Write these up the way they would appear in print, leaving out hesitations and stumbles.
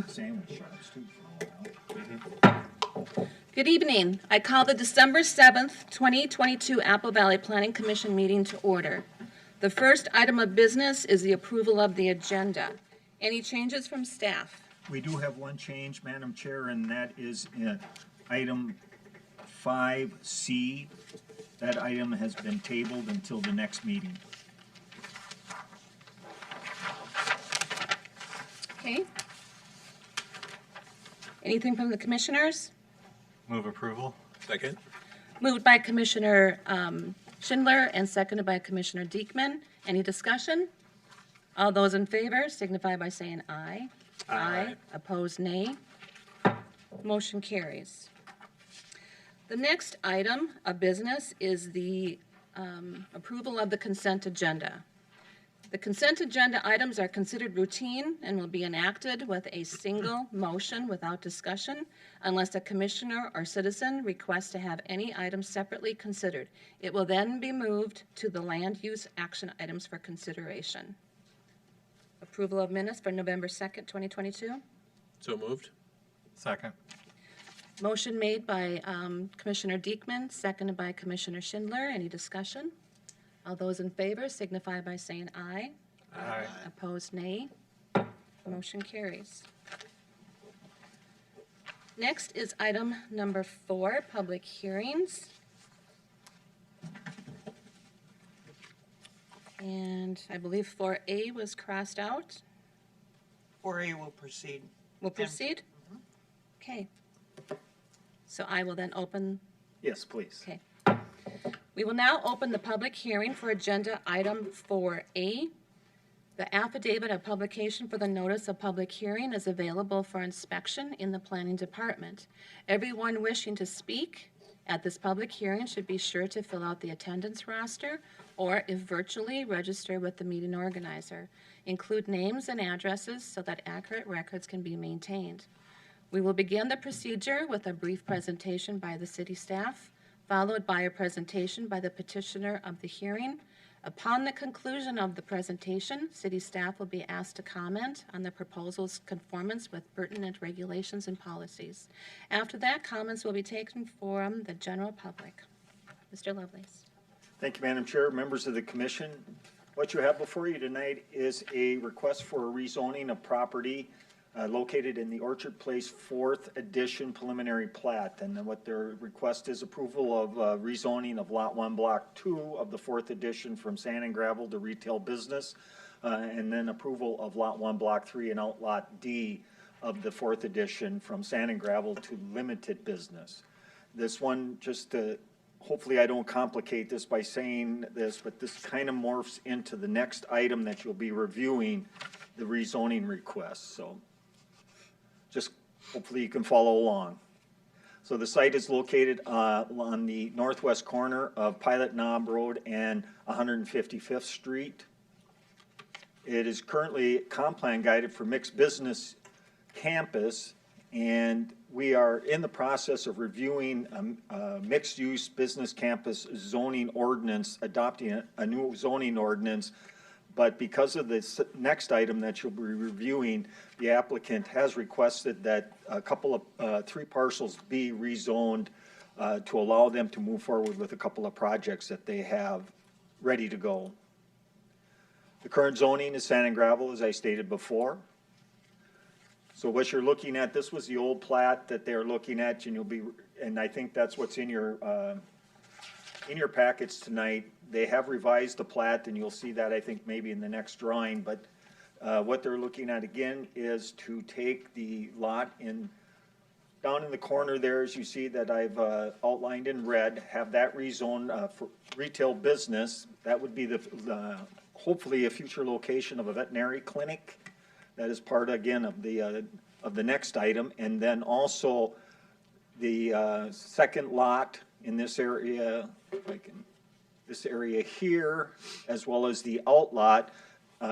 Sandwich shops too for a while. Good evening. I call the December 7th, 2022 Apple Valley Planning Commission meeting to order. The first item of business is the approval of the agenda. Any changes from staff? We do have one change, Madam Chair, and that is item 5C. That item has been tabled until the next meeting. Okay. Anything from the commissioners? Move approval. Second. Moved by Commissioner Schindler and seconded by Commissioner Diekman. Any discussion? All those in favor signify by saying aye. Aye. Opposed, nay. Motion carries. The next item of business is the approval of the consent agenda. The consent agenda items are considered routine and will be enacted with a single motion without discussion unless a commissioner or citizen requests to have any item separately considered. It will then be moved to the land use action items for consideration. Approval of minutes for November 2nd, 2022. So moved. Second. Motion made by Commissioner Diekman, seconded by Commissioner Schindler. Any discussion? All those in favor signify by saying aye. Aye. Opposed, nay. Motion carries. Next is item number 4, public hearings. And I believe 4A was crossed out. 4A will proceed. We'll proceed? Okay. So I will then open. Yes, please. Okay. We will now open the public hearing for agenda item 4A. The affidavit of publication for the notice of public hearing is available for inspection in the planning department. Everyone wishing to speak at this public hearing should be sure to fill out the attendance roster, or if virtually, register with the meeting organizer. Include names and addresses so that accurate records can be maintained. We will begin the procedure with a brief presentation by the city staff, followed by a presentation by the petitioner of the hearing. Upon the conclusion of the presentation, city staff will be asked to comment on the proposal's conformance with pertinent regulations and policies. After that, comments will be taken from the general public. Mr. Lovelace. Thank you, Madam Chair, members of the commission. What you have before you tonight is a request for a rezoning of property located in the Orchard Place 4th Edition preliminary plat. And then what their request is approval of rezoning of Lot 1, Block 2 of the 4th Edition from sand and gravel to retail business. And then approval of Lot 1, Block 3 and Outlot D of the 4th Edition from sand and gravel to limited business. This one, just to, hopefully I don't complicate this by saying this, but this kind of morphs into the next item that you'll be reviewing, the rezoning request. So just hopefully you can follow along. So the site is located on the northwest corner of Pilot Knob Road and 155th Street. It is currently comp plan guided for mixed business campus, and we are in the process of reviewing a mixed-use business campus zoning ordinance, adopting a new zoning ordinance. But because of this next item that you'll be reviewing, the applicant has requested that a couple of 3 parcels be rezoned to allow them to move forward with a couple of projects that they have ready to go. The current zoning is sand and gravel, as I stated before. So what you're looking at, this was the old plat that they're looking at, and you'll be, and I think that's what's in your packets tonight. They have revised the plat, and you'll see that, I think, maybe in the next drawing. But what they're looking at again is to take the lot in down in the corner there, as you see that I've outlined in red, have that rezoned for retail business. That would be the hopefully a future location of a veterinary clinic. That is part again of the next item, and then also the second lot in this area, if I can. This area here, as well as the outlot,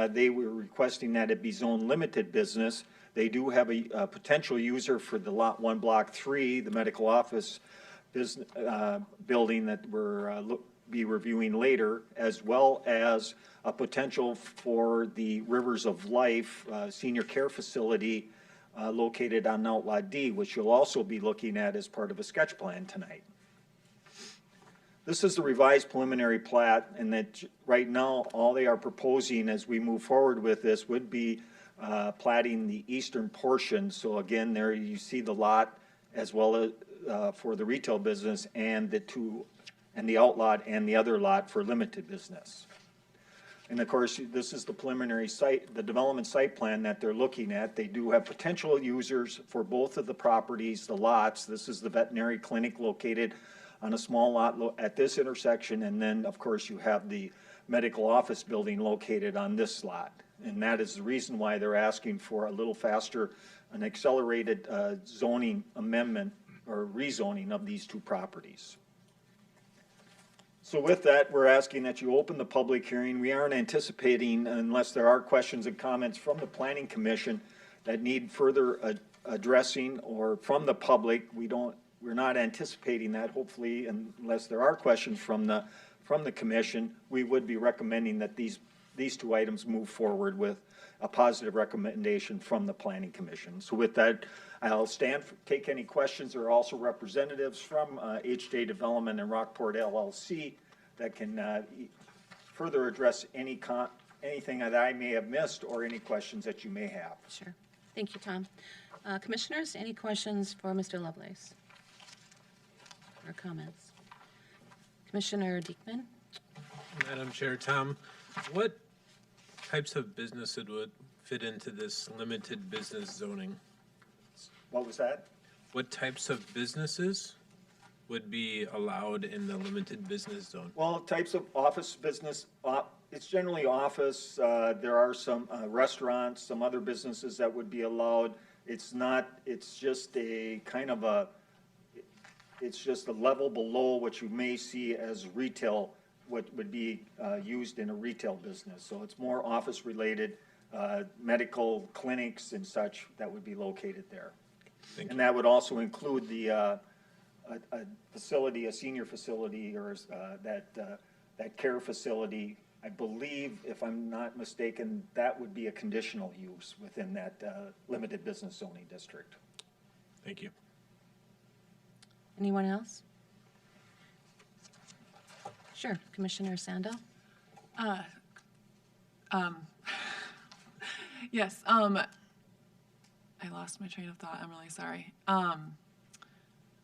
they were requesting that it be zone limited business. They do have a potential user for the Lot 1, Block 3, the medical office business, building that we're be reviewing later, as well as a potential for the Rivers of Life senior care facility located on Outlot D, which you'll also be looking at as part of a sketch plan tonight. This is the revised preliminary plat, and that right now, all they are proposing as we move forward with this would be platting the eastern portion. So again, there you see the lot as well as for the retail business and the outlot and the other lot for limited business. And of course, this is the preliminary site, the development site plan that they're looking at. They do have potential users for both of the properties, the lots. This is the veterinary clinic located on a small lot at this intersection. And then, of course, you have the medical office building located on this lot. And that is the reason why they're asking for a little faster, an accelerated zoning amendment or rezoning of these two properties. So with that, we're asking that you open the public hearing. We aren't anticipating, unless there are questions and comments from the Planning Commission that need further addressing or from the public. We're not anticipating that, hopefully, unless there are questions from the commission. We would be recommending that these two items move forward with a positive recommendation from the Planning Commission. So with that, I'll take any questions. There are also representatives from HJ Development and Rockport LLC that can further address anything that I may have missed or any questions that you may have. Sure. Thank you, Tom. Commissioners, any questions for Mr. Lovelace? Or comments? Commissioner Diekman? Madam Chair, Tom, what types of business would fit into this limited business zoning? What was that? What types of businesses would be allowed in the limited business zone? Well, types of office business, it's generally office. There are some restaurants, some other businesses that would be allowed. It's just a kind of it's just a level below what you may see as retail, what would be used in a retail business. So it's more office related, medical clinics and such that would be located there. Thank And you. that would also include the a facility, a senior facility, or that care facility. I believe, if I'm not mistaken, that would be a conditional use within that limited business zoning district. Thank you. Anyone else? Sure, Commissioner Sando? Yes, I lost my train of thought, I'm really sorry.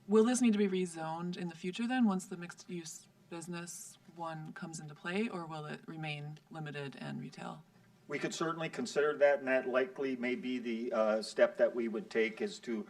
Will this need to be rezoned in the future then, once the mixed-use business one comes into play, or will it remain limited and retail? We could certainly consider that, and that likely may be the step that we would take is to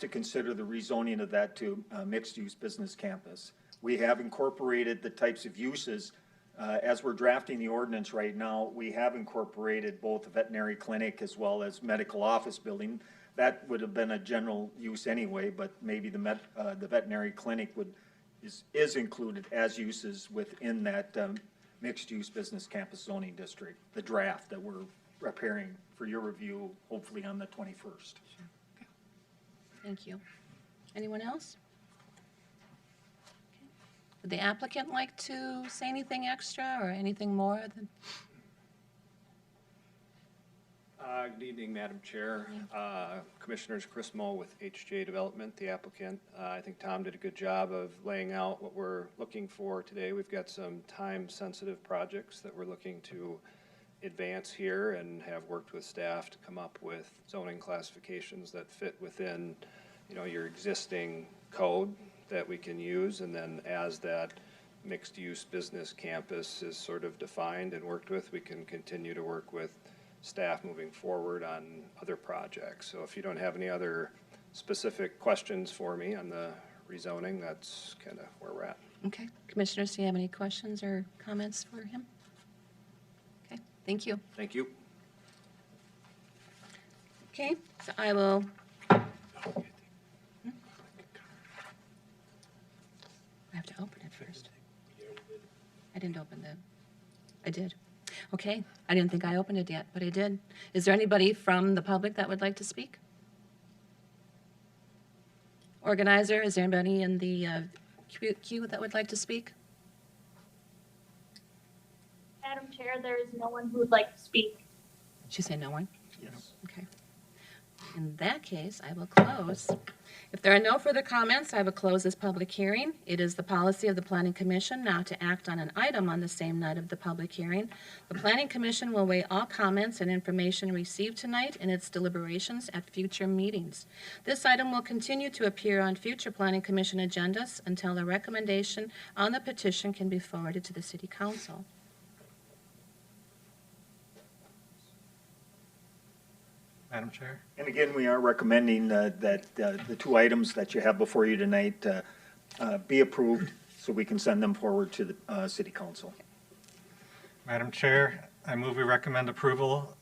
consider the rezoning of that to mixed-use business campus. We have incorporated the types of uses. As we're drafting the ordinance right now, we have incorporated both a veterinary clinic as well as medical office building. That would have been a general use anyway, but maybe the veterinary clinic is included as uses within that mixed-use business campus zoning district, the draft that we're preparing for your review, hopefully on the 21st. Thank you. Anyone else? Okay. Would the applicant like to say anything extra or anything more than? Good evening, Madam Chair. Commissioners Chris Moe with HJ Development, the applicant. I think Tom did a good job of laying out what we're looking for today. We've got some time-sensitive projects that we're looking to advance here and have worked with staff to come up with zoning classifications that fit within, your existing code that we can use. And then as that mixed-use business campus is sort of defined and worked with, we can continue to work with staff moving forward on other projects. So if you don't have any other specific questions for me on the rezoning, that's kind of where we're at. Okay. Commissioners, do you have any questions or comments for him? Okay, thank you. Thank you. Okay, so I will. I have to open it first. I didn't open I did. Okay, I didn't think I opened it yet, but I did. Is there anybody from the public that would like to speak? Organizer, is there anybody in the queue that would like to speak? Madam Chair, there is no one who would like to speak. She said no one? Yes. Okay. In that case, I will close. If there are no further comments, I will close this public hearing. It is the policy of the Planning Commission not to act on an item on the same night of the public hearing. The Planning Commission will weigh all comments and information received tonight in its deliberations at future meetings. This item will continue to appear on future Planning Commission agendas until a recommendation on the petition can be forwarded to the City Council. Madam Chair? And again, we are recommending that the two items that you have before you tonight be approved so we can send them forward to the City Council. Madam Chair, I move we recommend approval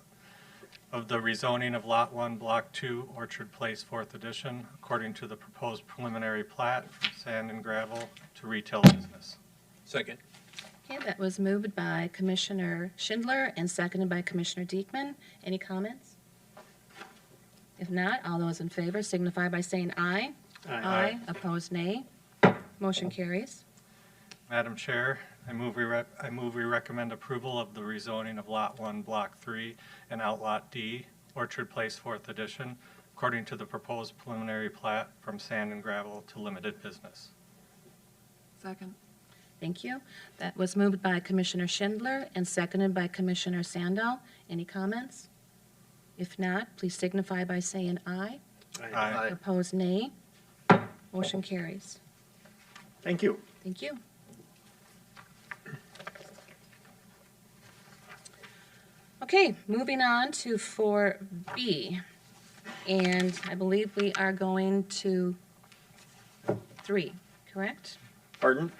of the rezoning of Lot 1, Block 2, Orchard Place, 4th Edition, according to the proposed preliminary plat from sand and gravel to retail business. Second. Okay, that was moved by Commissioner Schindler and seconded by Commissioner Diekman. Any comments? If not, all those in favor signify by saying aye. Aye. Opposed, nay. Motion carries. Madam Chair, I move we recommend approval of the rezoning of Lot 1, Block 3, and Outlot D, Orchard Place, 4th Edition, according to the proposed preliminary plat from sand and gravel to limited business. Second. Thank you. That was moved by Commissioner Schindler and seconded by Commissioner Sandal. Any comments? If not, please signify by saying aye. Aye. Opposed, nay. Motion carries. Thank you. Thank you. Okay, moving on to 4B. And I believe we are going to 3, correct? Pardon?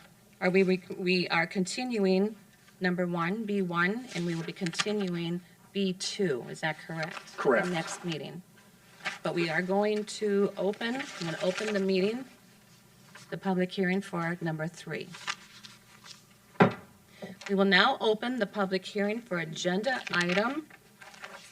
Are we are continuing number 1, B1, and we will be continuing B2, is that correct? Correct. The next meeting. But we are going to open, I'm going to open the meeting, the public hearing for number 3. We will now open the public hearing for agenda item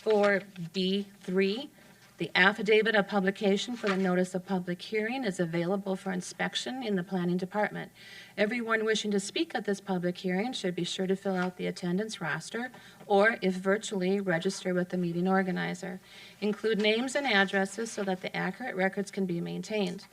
4B3. The affidavit of publication for the notice of public hearing is available for inspection in the planning department. Everyone wishing to speak at this public hearing should be sure to fill out the attendance roster, or if virtually, register with the meeting organizer. Include names and addresses so that the accurate records can be maintained.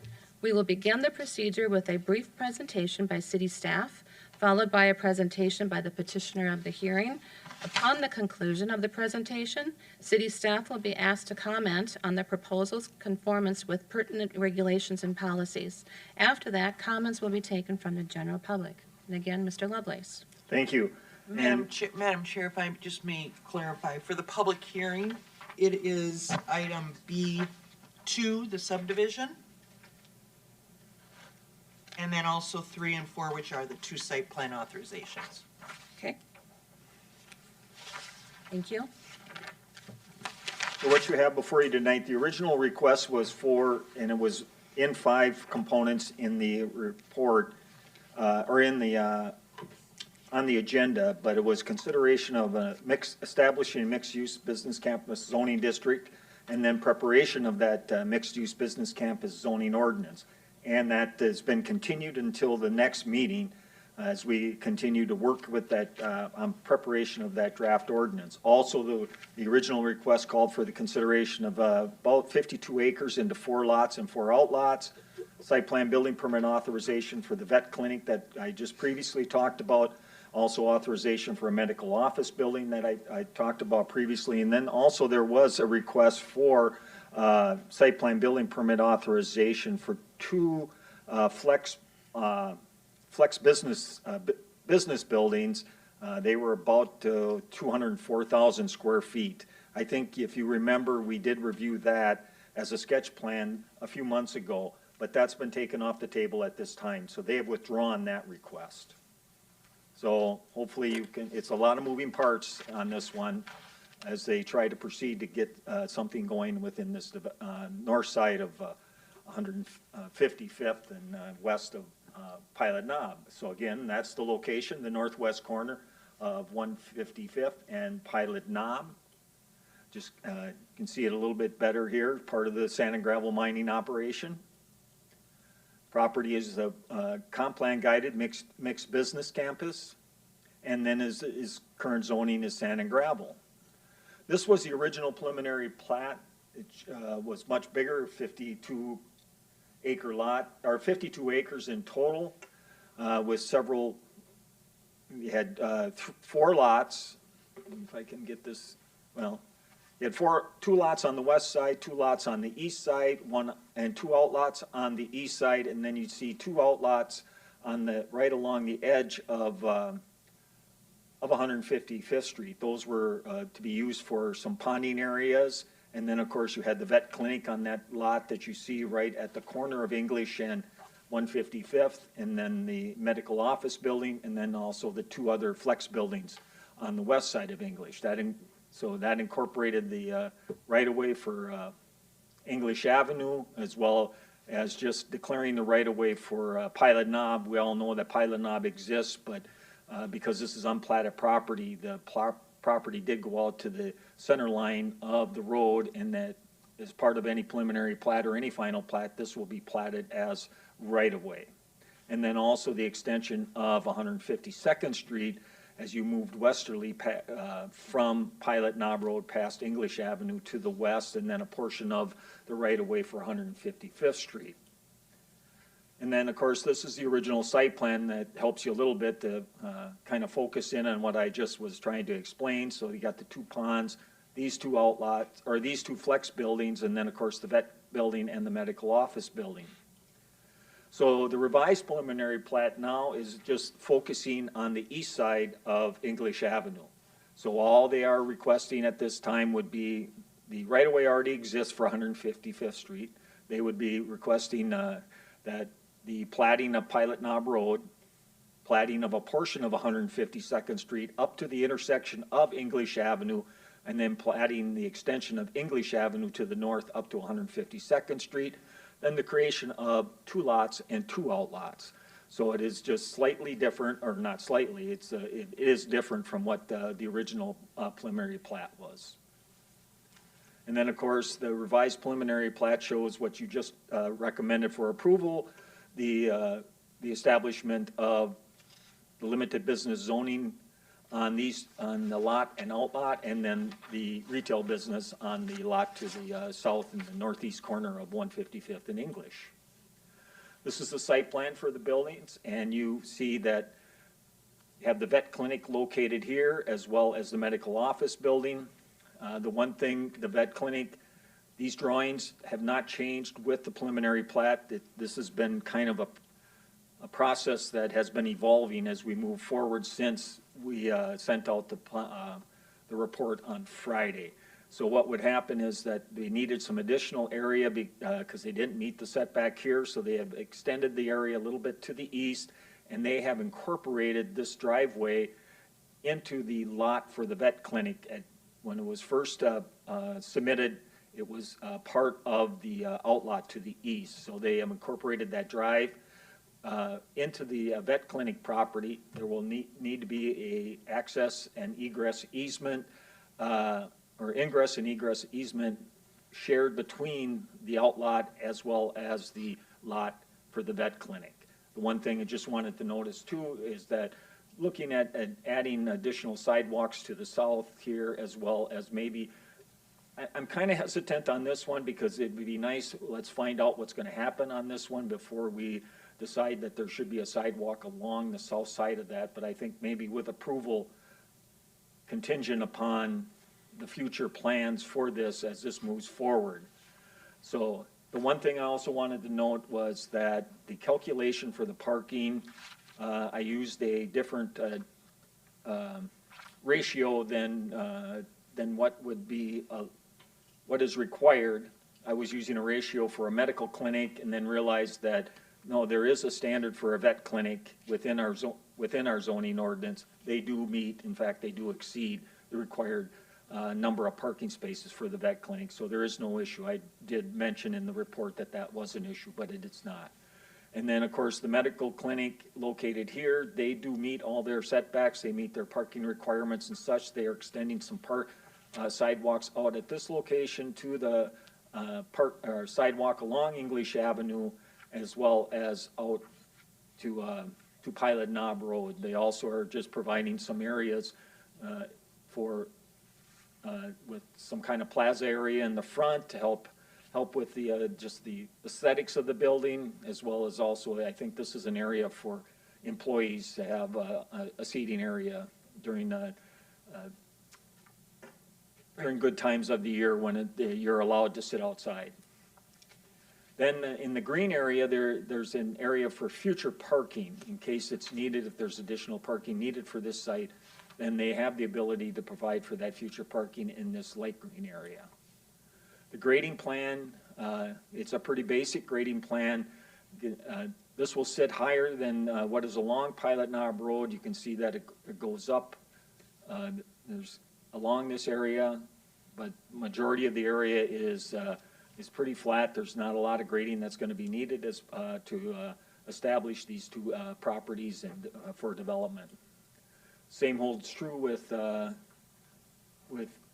We will begin the procedure with a brief presentation by city staff, followed by a presentation by the petitioner of the hearing. Upon the conclusion of the presentation, city staff will be asked to comment on the proposal's conformance with pertinent regulations and policies. After that, comments will be taken from the general public. And again, Mr. Lovelace. Thank you. Madam Chair, if I just may clarify, for the public hearing, it is item B2, the subdivision. And then also 3 and 4, which are the 2 site plan authorizations. Okay. Thank you. So what you have before you tonight, the original request was for, and it was in 5 components in the report, or in the, on the agenda, but it was consideration of establishing a mixed-use business campus zoning district, and then preparation of that mixed-use business campus zoning ordinance. And that has been continued until the next meeting as we continue to work with that, on preparation of that draft ordinance. Also, the original request called for the consideration of about 52 acres into 4 lots and 4 outlots, site plan building permit authorization for the vet clinic that I just previously talked about, also authorization for a medical office building that I talked about previously, and then also there was a request for site plan building permit authorization for 2 flex business buildings. They were about 204,000 square feet. I think if you remember, we did review that as a sketch plan a few months ago, but that's been taken off the table at this time, so they have withdrawn that request. So hopefully you can, it's a lot of moving parts on this one as they try to proceed to get something going within this north side of 155th and west of Pilot Knob. So again, that's the location, the northwest corner of 155th and Pilot Knob. Just you can see it a little bit better here, part of the sand and gravel mining operation. Property is a comp plan guided mixed business campus, and then is current zoning is sand and gravel. This was the original preliminary plat. It was much bigger, 52 acre lot, or 52 acres in total, with several, we had 4 lots, if I can get this, well, you had 2 lots on the west side, 2 lots on the east side, and 2 outlots on the east side, and then you'd see 2 outlots on the, right along the edge of 155th Street. Those were to be used for some ponding areas. And then, of course, you had the vet clinic on that lot that you see right at the corner of English and 155th, and then the medical office building, and then also the 2 other flex buildings on the west side of English. So that incorporated the right-of-way for English Avenue, as well as just declaring the right-of-way for Pilot Knob. We all know that Pilot Knob exists, but because this is unplatted property, the property did go out to the center line of the road, and that as part of any preliminary plat or any final plat, this will be platted as right-of-way. And then also the extension of 152nd Street as you moved westerly from Pilot Knob Road past English Avenue to the west, and then a portion of the right-of-way for 155th Street. And then, of course, this is the original site plan that helps you a little bit to kind of focus in on what I just was trying to explain. So you got the 2 ponds, these 2 outlots, or these 2 flex buildings, and then, of course, the vet building and the medical office building. So the revised preliminary plat now is just focusing on the east side of English Avenue. So all they are requesting at this time would be, the right-of-way already exists for 155th Street. They would be requesting that the platting of Pilot Knob Road, platting of a portion of 152nd Street up to the intersection of English Avenue, and then platting the extension of English Avenue to the north up to 152nd Street, then the creation of 2 lots and 2 outlots. So it is just slightly different, or not slightly, it is different from what the original preliminary plat was. And then, of course, the revised preliminary plat shows what you just recommended for approval, the establishment of the limited business zoning on the lot and outlot, and then the retail business on the lot to the south in the northeast corner of 155th and English. This is the site plan for the buildings, and you see that you have the vet clinic located here, as well as the medical office building. The one thing, the vet clinic, these drawings have not changed with the preliminary plat. This has been kind of a process that has been evolving as we move forward since we sent out the report on Friday. So what would happen is that they needed some additional area because they didn't meet the setback here, so they have extended the area a little bit to the east, and they have incorporated this driveway into the lot for the vet clinic. When it was first submitted, it was part of the outlot to the east. So they have incorporated that drive into the vet clinic property. There will need to be a access and egress easement, or ingress and egress easement shared between the outlot as well as the lot for the vet clinic. The one thing I just wanted to notice too is that looking at adding additional sidewalks to the south here, as well as maybe, I'm kind of hesitant on this one because it would be nice, let's find out what's going to happen on this one before we decide that there should be a sidewalk along the south side of that. But I think maybe with approval contingent upon the future plans for this as this moves forward. So the one thing I also wanted to note was that the calculation for the parking, I used a different ratio than what would be what is required. I was using a ratio for a medical clinic, and then realized that no, there is a standard for a vet clinic within our zoning ordinance. They do meet, in fact, they do exceed the required number of parking spaces for the vet clinic. So there is no issue. I did mention in the report that that was an issue, but it's not. And then, of course, the medical clinic located here, they do meet all their setbacks. They meet their parking requirements and such. They are extending some sidewalks out at this location to the sidewalk along English Avenue, as well as out to Pilot Knob Road. They also are just providing some areas for with some kind of plaza area in the front to help with the, just the aesthetics of the building, as well as also, I think this is an area for employees to have a seating area during good times of the year when you're allowed to sit outside. Then in the green area, there's an area for future parking in case it's needed. If there's additional parking needed for this site, then they have the ability to provide for that future parking in this light green area. The grading plan, it's a pretty basic grading plan. This will sit higher than what is along Pilot Knob Road. You can see that it goes up. There's along this area, but majority of the area is pretty flat. There's not a lot of grading that's going to be needed to establish these two properties and for development. Same holds true with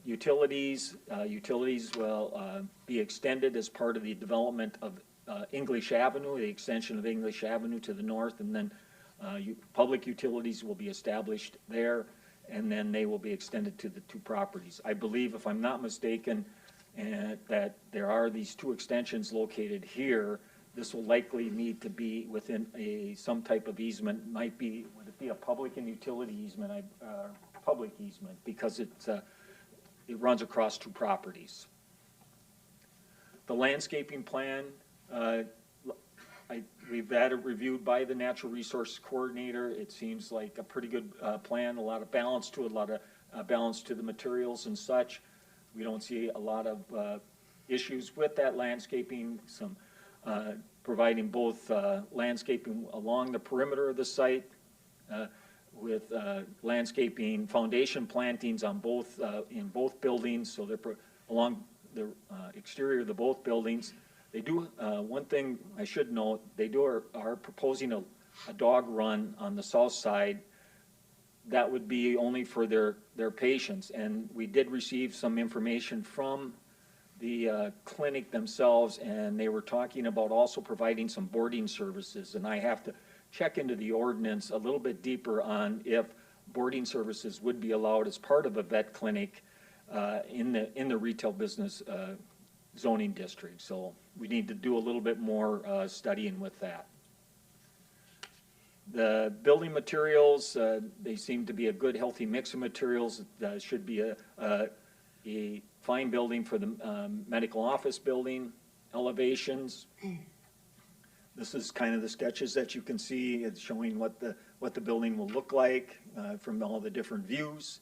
utilities. Utilities will be extended as part of the development of English Avenue, the extension of English Avenue to the north, and then public utilities will be established there, and then they will be extended to the two properties. I believe, if I'm not mistaken, that there are these two extensions located here. This will likely need to be within some type of easement. Would it be a public and utility easement, public easement, because it runs across two properties. The landscaping plan, we've had it reviewed by the natural resource coordinator. It seems like a pretty good plan, a lot of balance to it, a lot of balance to the materials and such. We don't see a lot of issues with that landscaping, providing both landscaping along the perimeter of the site with landscaping foundation plantings on in both buildings, so they're along the exterior of both buildings. They do, one thing I should note, they are proposing a dog run on the south side. That would be only for their patients, and we did receive some information from the clinic themselves, and they were talking about also providing some boarding services, and I have to check into the ordinance a little bit deeper on if boarding services would be allowed as part of a vet clinic in the retail business zoning district. So we need to do a little bit more studying with that. The building materials, they seem to be a good, healthy mix of materials. It should be a fine building for the medical office building. Elevations. This is kind of the sketches that you can see. It's showing what the building will look like from all the different views.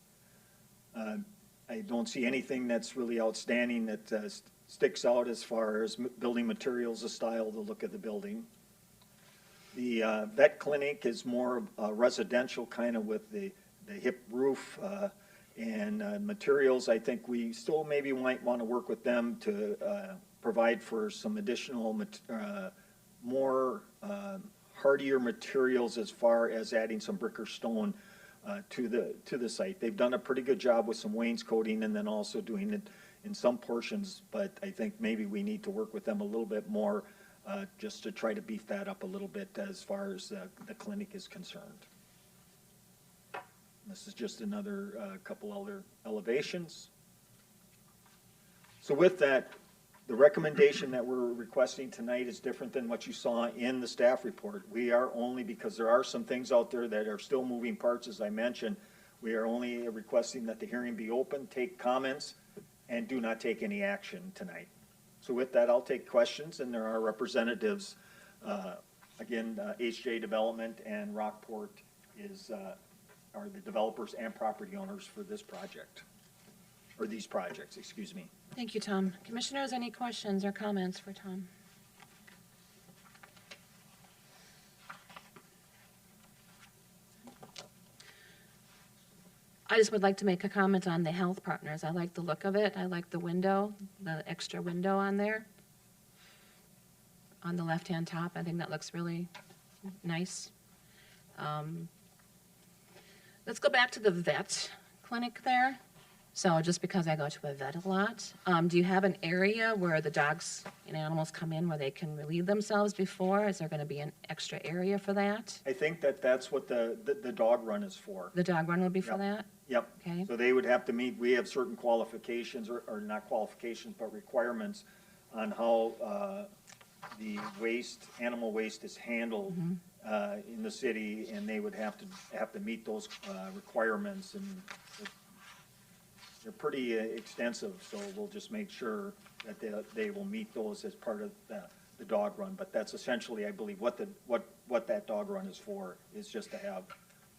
I don't see anything that's really outstanding that sticks out as far as building materials, the style, the look of the building. The vet clinic is more residential, kind of with the hip roof and materials. I think we still maybe might want to work with them to provide for some additional more hardier materials as far as adding some brick or stone to the site. They've done a pretty good job with some wainscoting and then also doing it in some portions, but I think maybe we need to work with them a little bit more just to try to beef that up a little bit as far as the clinic is concerned. This is just another couple other elevations. So with that, the recommendation that we're requesting tonight is different than what you saw in the staff report. We are only, because there are some things out there that are still moving parts, as I mentioned, we are only requesting that the hearing be open, take comments, and do not take any action tonight. So with that, I'll take questions, and there are representatives, again, HJ Development and Rockport are the developers and property owners for this project, or these projects, excuse me. Thank you, Tom. Commissioners, any questions or comments for Tom? I just would like to make a comment on the health partners. I like the look of it. I like the window, the extra window on there. On the left-hand top, I think that looks really nice. Let's go back to the vet clinic there. So just because I go to a vet a lot, do you have an area where the dogs and animals come in where they can relieve themselves before? Is there going to be an extra area for that? I think that's what the dog run is for. The dog run would be for Yep. that? Yep. Okay. So they would have to meet, we have certain qualifications, or not qualifications, but requirements on how the waste, animal waste is handled in the city, and they would have to meet those requirements, and they're pretty extensive, so we'll just make sure that they will meet those as part of the dog run. But that's essentially, I believe, what that dog run is for, is just to have,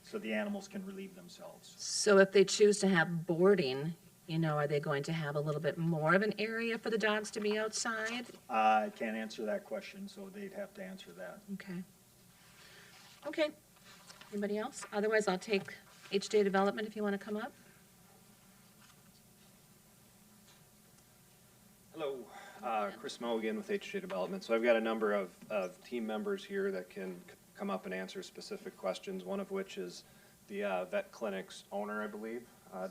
so the animals can relieve themselves. So if they choose to have boarding, you know, are they going to have a little bit more of an area for the dogs to be outside? I can't answer that question, so they'd have to answer that. Okay. Okay. Anybody else? Otherwise, I'll take HJ Development if you want to come up. Hello, Chris Moe again with HJ Development. So I've got a number of team members here that can come up and answer specific questions, one of which is the vet clinic's owner, I believe,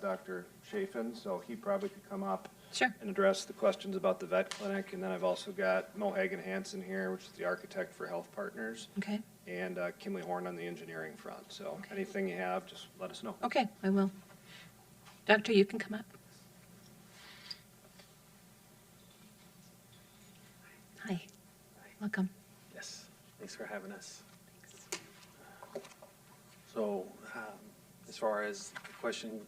Dr. Chafin. So he probably could come up Sure. and address the questions about the vet clinic. And then I've also got Mo Hagen Hansen here, which is the architect for Health Partners, Okay. and Kimley Horn on the engineering front. So anything you have, just let us know. Okay, I will. Doctor, you can come up. Hi. Welcome. Yes, thanks for having us. So, as far as the question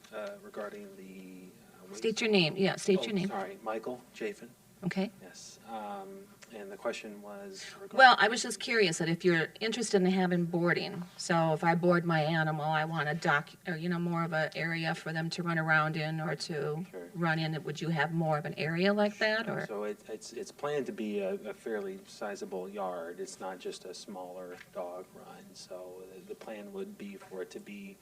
regarding the State your name. Yeah, state your name. Sorry, Michael Chafin. Okay. Yes, and the question was regarding. Well, I was just curious that if you're interested in having boarding, so if I board my animal, I want a dock, or, you know, more of an area for them to run around in or to Sure. run in, would you have more of an area like that, or? So it's planned to be a fairly sizable yard. It's not just a smaller dog run. So the plan would be for it to be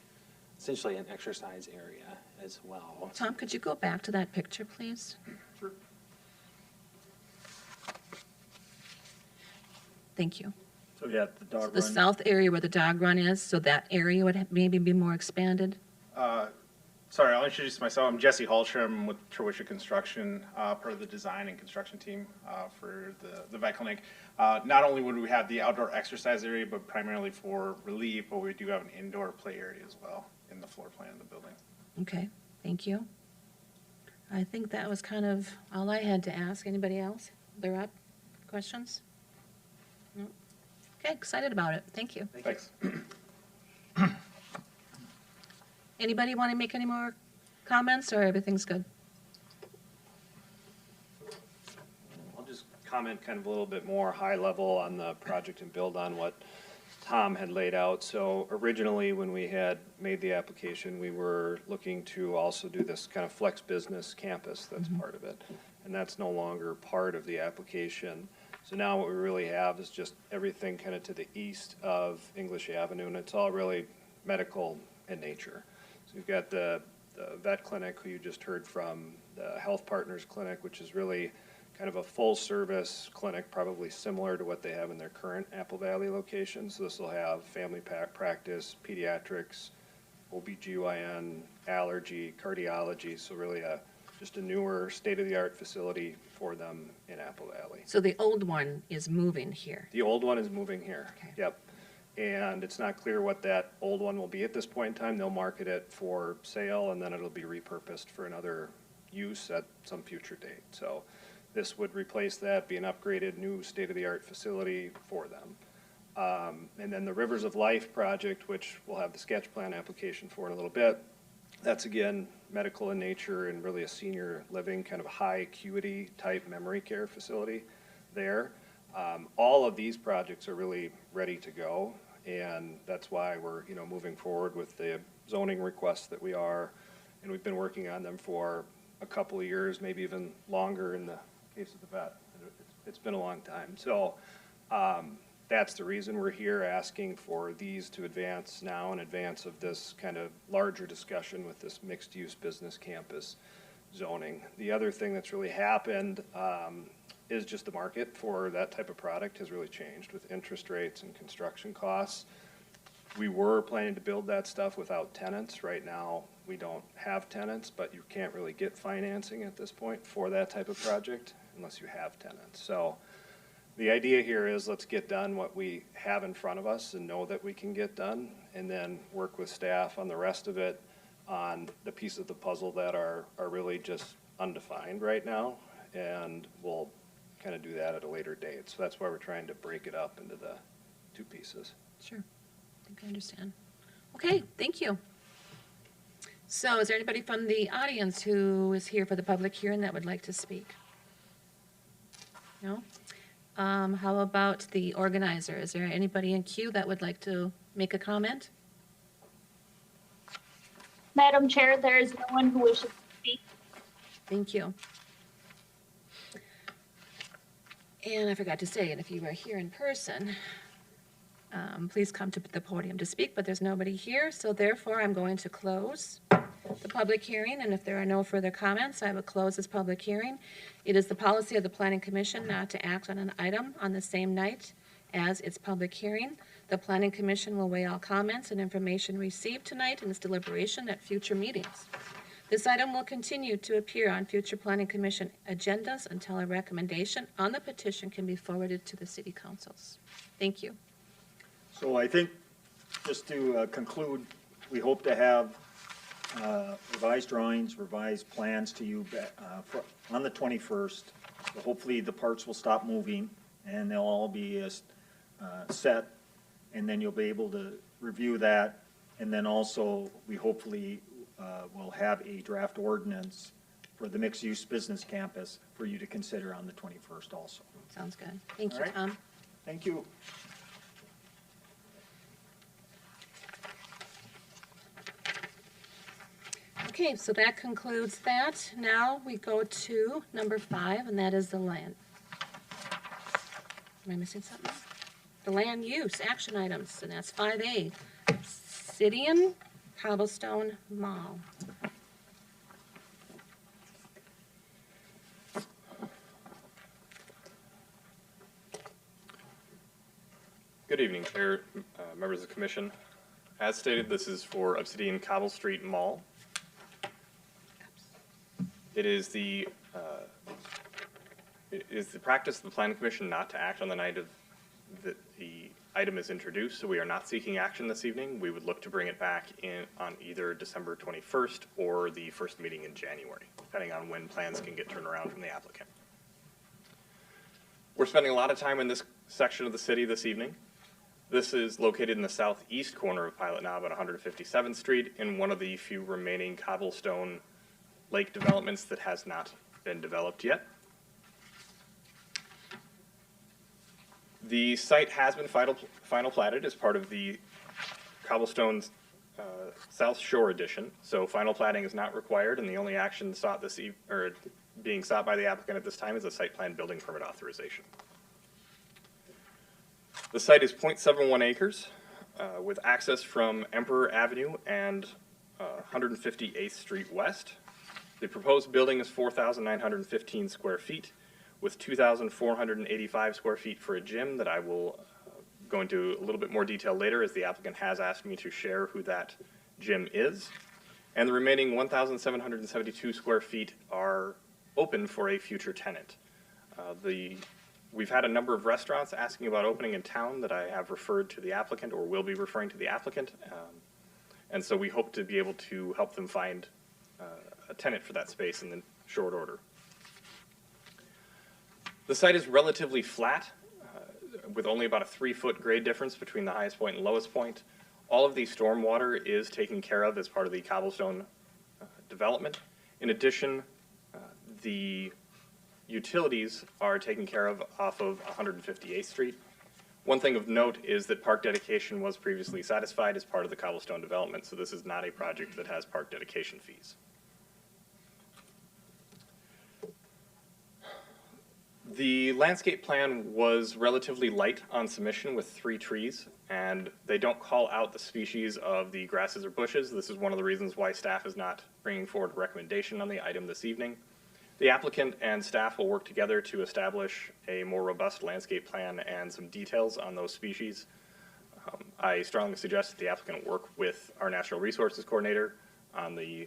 essentially an exercise area as well. Tom, could you go back to that picture, please? Sure. Thank you. So yeah, the So dog the run. south area where the dog run is, so that area would maybe be more expanded? Sorry, I'll introduce myself. I'm Jesse Hallstrom with Terwisha Construction, part of the design and construction team for the vet clinic. Not only would we have the outdoor exercise area, but primarily for relief, but we do have an indoor play area as well in the floor plan of the building. Okay, thank you. I think that was kind of all I had to ask. Anybody else? They're up? Questions? No? Okay, excited about it. Thank you. Thanks. Anybody want to make any more comments, or everything's good? I'll just comment kind of a little bit more high level on the project and build on what Tom had laid out. So originally, when we had made the application, we were looking to also do this kind of flex business campus that's part of it. And that's no longer part of the application. So now what we really have is just everything kind of to the east of English Avenue, and it's all really medical in nature. So we've got the vet clinic, who you just heard from, the Health Partners Clinic, which is really kind of a full-service clinic, probably similar to what they have in their current Apple Valley location. So this will have family practice, pediatrics, OBGYN, allergy, cardiology, so really just a newer state-of-the-art facility for them in Apple Valley. So the old one is moving here. The old one is moving here. Okay. Yep. And it's not clear what that old one will be at this point in time. They'll market it for sale, and then it'll be repurposed for another use at some future date. So this would replace that, be an upgraded, new state-of-the-art facility for them. And then the Rivers of Life project, which we'll have the sketch plan application for in a little bit, that's again medical in nature and really a senior living, kind of high acuity type memory care facility there. All of these projects are really ready to go, and that's why we're, you know, moving forward with the zoning requests that we are, and we've been working on them for a couple of years, maybe even longer in the case of the vet. It's been a long time. So that's the reason we're here, asking for these to advance now in advance of this kind of larger discussion with this mixed-use business campus zoning. The other thing that's really happened is just the market for that type of product has really changed with interest rates and construction costs. We were planning to build that stuff without tenants. Right now, we don't have tenants, but you can't really get financing at this point for that type of project unless you have tenants. So the idea here is let's get done what we have in front of us and know that we can get done, and then work with staff on the rest of it. on the pieces of the puzzle that are really just undefined right now, and we'll kind of do that at a later date. So that's why we're trying to break it up into the two pieces. Sure. I think I understand. Okay, thank you. So is there anybody from the audience who is here for the public hearing that would like to speak? No? How about the organizer? Is there anybody in queue that would like to make a comment? Madam Chair, there is no one who wishes to speak. Thank you. And I forgot to say, and if you are here in person, please come to the podium to speak, but there's nobody here, so therefore I'm going to close the public hearing, and if there are no further comments, I will close this public hearing. It is the policy of the Planning Commission not to act on an item on the same night as its public hearing. The Planning Commission will weigh all comments and information received tonight in its deliberation at future meetings. This item will continue to appear on future Planning Commission agendas until a recommendation on the petition can be forwarded to the city councils. Thank you. So I think, just to conclude, we hope to have revised drawings, revised plans to you on the 21st. So hopefully the parts will stop moving and they'll all be set, and then you'll be able to review that. And then also, we hopefully will have a draft ordinance for the mixed-use business campus for you to consider on the 21st also. Sounds good. Thank you, All right. Tom. Thank you. Okay, so that concludes that. Now we go to number 5, and that is the land. Am I missing something? The land use action items, and that's 5A. Obsidian Cobblestone Mall. Good evening, Chair, members of the Commission. As stated, this is for Obsidian Cobblestreet Mall. It is the practice of the Planning Commission not to act on the night of the item is introduced, so we are not seeking action this evening. We would look to bring it back in on either December 21st or the first meeting in January, depending on when plans can get turned around from the applicant. We're spending a lot of time in this section of the city this evening. This is located in the southeast corner of Pilot Knob at 157th Street, in one of the few remaining cobblestone lake developments that has not been developed yet. The site has been final platted as part of the Cobblestone's South Shore Edition, so final platting is not required, and the only action sought being sought by the applicant at this time is a site plan building permit authorization. The site is 0.71 acres with access from Emperor Avenue and 158th Street West. The proposed building is 4,915 square feet with 2,485 square feet for a gym that I will go into a little bit more detail later, as the applicant has asked me to share who that gym is. And the remaining 1,772 square feet are open for a future tenant. We've had a number of restaurants asking about opening in town that I have referred to the applicant, or will be referring to the applicant. And so we hope to be able to help them find a tenant for that space in the short order. The site is relatively flat, with only about a 3-foot grade difference between the highest point and lowest point. All of the stormwater is taken care of as part of the cobblestone development. In addition, the utilities are taken care of off of 158th Street. One thing of note is that park dedication was previously satisfied as part of the cobblestone development, so this is not a project that has park dedication fees. The landscape plan was relatively light on submission with 3 trees, and they don't call out the species of the grasses or bushes. This is one of the reasons why staff is not bringing forward a recommendation on the item this evening. The applicant and staff will work together to establish a more robust landscape plan and some details on those species. I strongly suggest that the applicant work with our Natural Resources Coordinator on the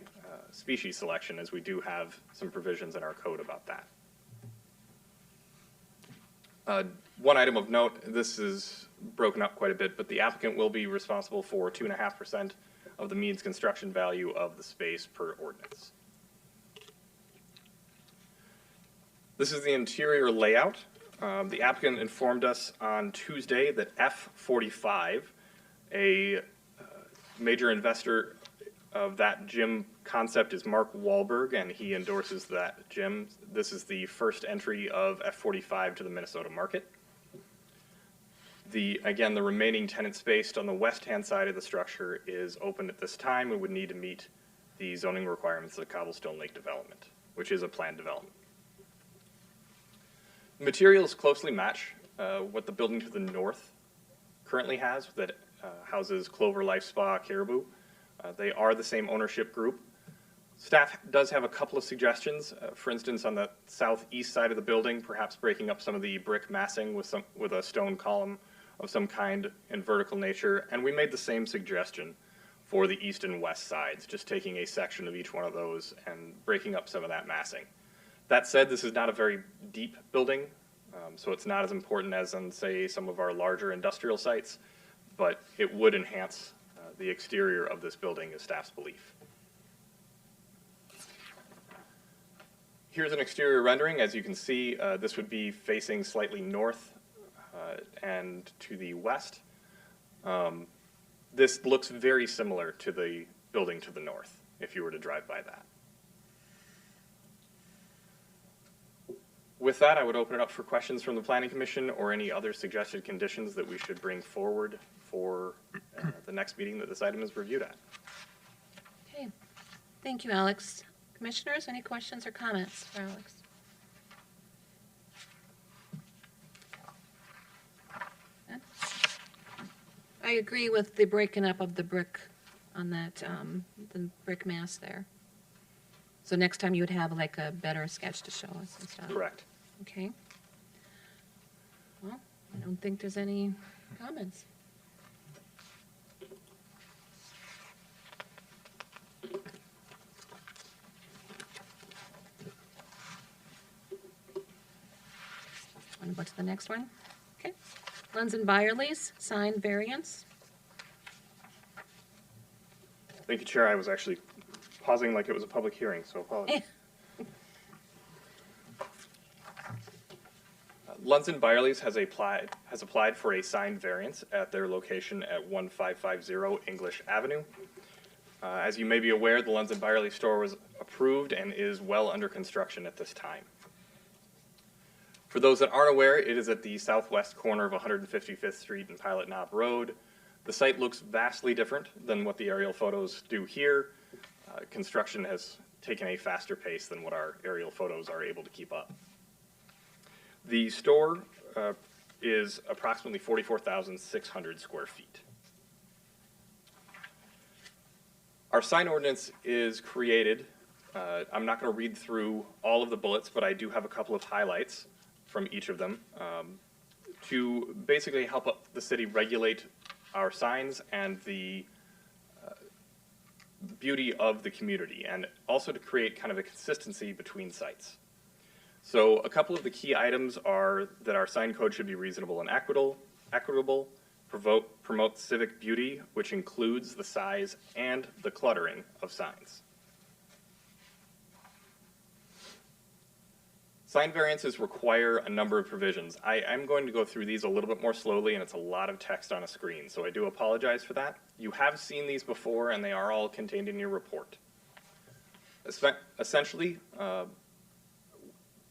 species selection, as we do have some provisions in our code about that. One item of note, this is broken up quite a bit, but the applicant will be responsible for 2.5% of the means construction value of the space per ordinance. This is the interior layout. The applicant informed us on Tuesday that F45, a major investor of that gym concept, is Mark Wahlberg, and he endorses that gym. This is the first entry of F45 to the Minnesota market. Again, the remaining tenant space on the west-hand side of the structure is open at this time and would need to meet the zoning requirements of the Cobblestone Lake development, which is a planned development. Materials closely match what the building to the north currently has that houses Clover Life Spa Caribou. They are the same ownership group. Staff does have a couple of suggestions. For instance, on the southeast side of the building, perhaps breaking up some of the brick massing with a stone column of some kind in vertical nature. And we made the same suggestion for the east and west sides, just taking a section of each one of those and breaking up some of that massing. That said, this is not a very deep building, so it's not as important as on, say, some of our larger industrial sites, but it would enhance the exterior of this building, is staff's belief. Here's an exterior rendering. As you can see, this would be facing slightly north and to the west. This looks very similar to the building to the north, if you were to drive by that. With that, I would open it up for questions from the Planning Commission or any other suggested conditions that we should bring forward for the next meeting that this item is reviewed at. Okay, thank you, Alex. Commissioners, any questions or comments for Alex? None? I agree with the breaking up of the brick on that, the brick mass there. So next time you would have like a better sketch to show us and stuff. Correct. Okay. Well, I don't think there's any comments. Want to go to the next one? Okay. Lunds and Byerlys, sign variance. Thank you, Chair. I was actually pausing like it was a public hearing, so apologies. Lunds and Byerlys has applied for a sign variance at their location at 1550 English Avenue. As you may be aware, the Lunds and Byerlys store was approved and is well under construction at this time. For those that aren't aware, it is at the southwest corner of 155th Street and Pilot Knob Road. The site looks vastly different than what the aerial photos do here. Construction has taken a faster pace than what our aerial photos are able to keep up. The store is approximately 44,600 square feet. Our sign ordinance is created, I'm not going to read through all of the bullets, but I do have a couple of highlights from each of them to basically help the city regulate our signs and the beauty of the community, and also to create kind of a consistency between sites. So a couple of the key items are that our sign code should be reasonable and equitable, promote civic beauty, which includes the size and the cluttering of signs. Sign variances require a number of provisions. I'm going to go through these a little bit more slowly, and it's a lot of text on a screen, so I do apologize for that. You have seen these before, and they are all contained in your report. Essentially,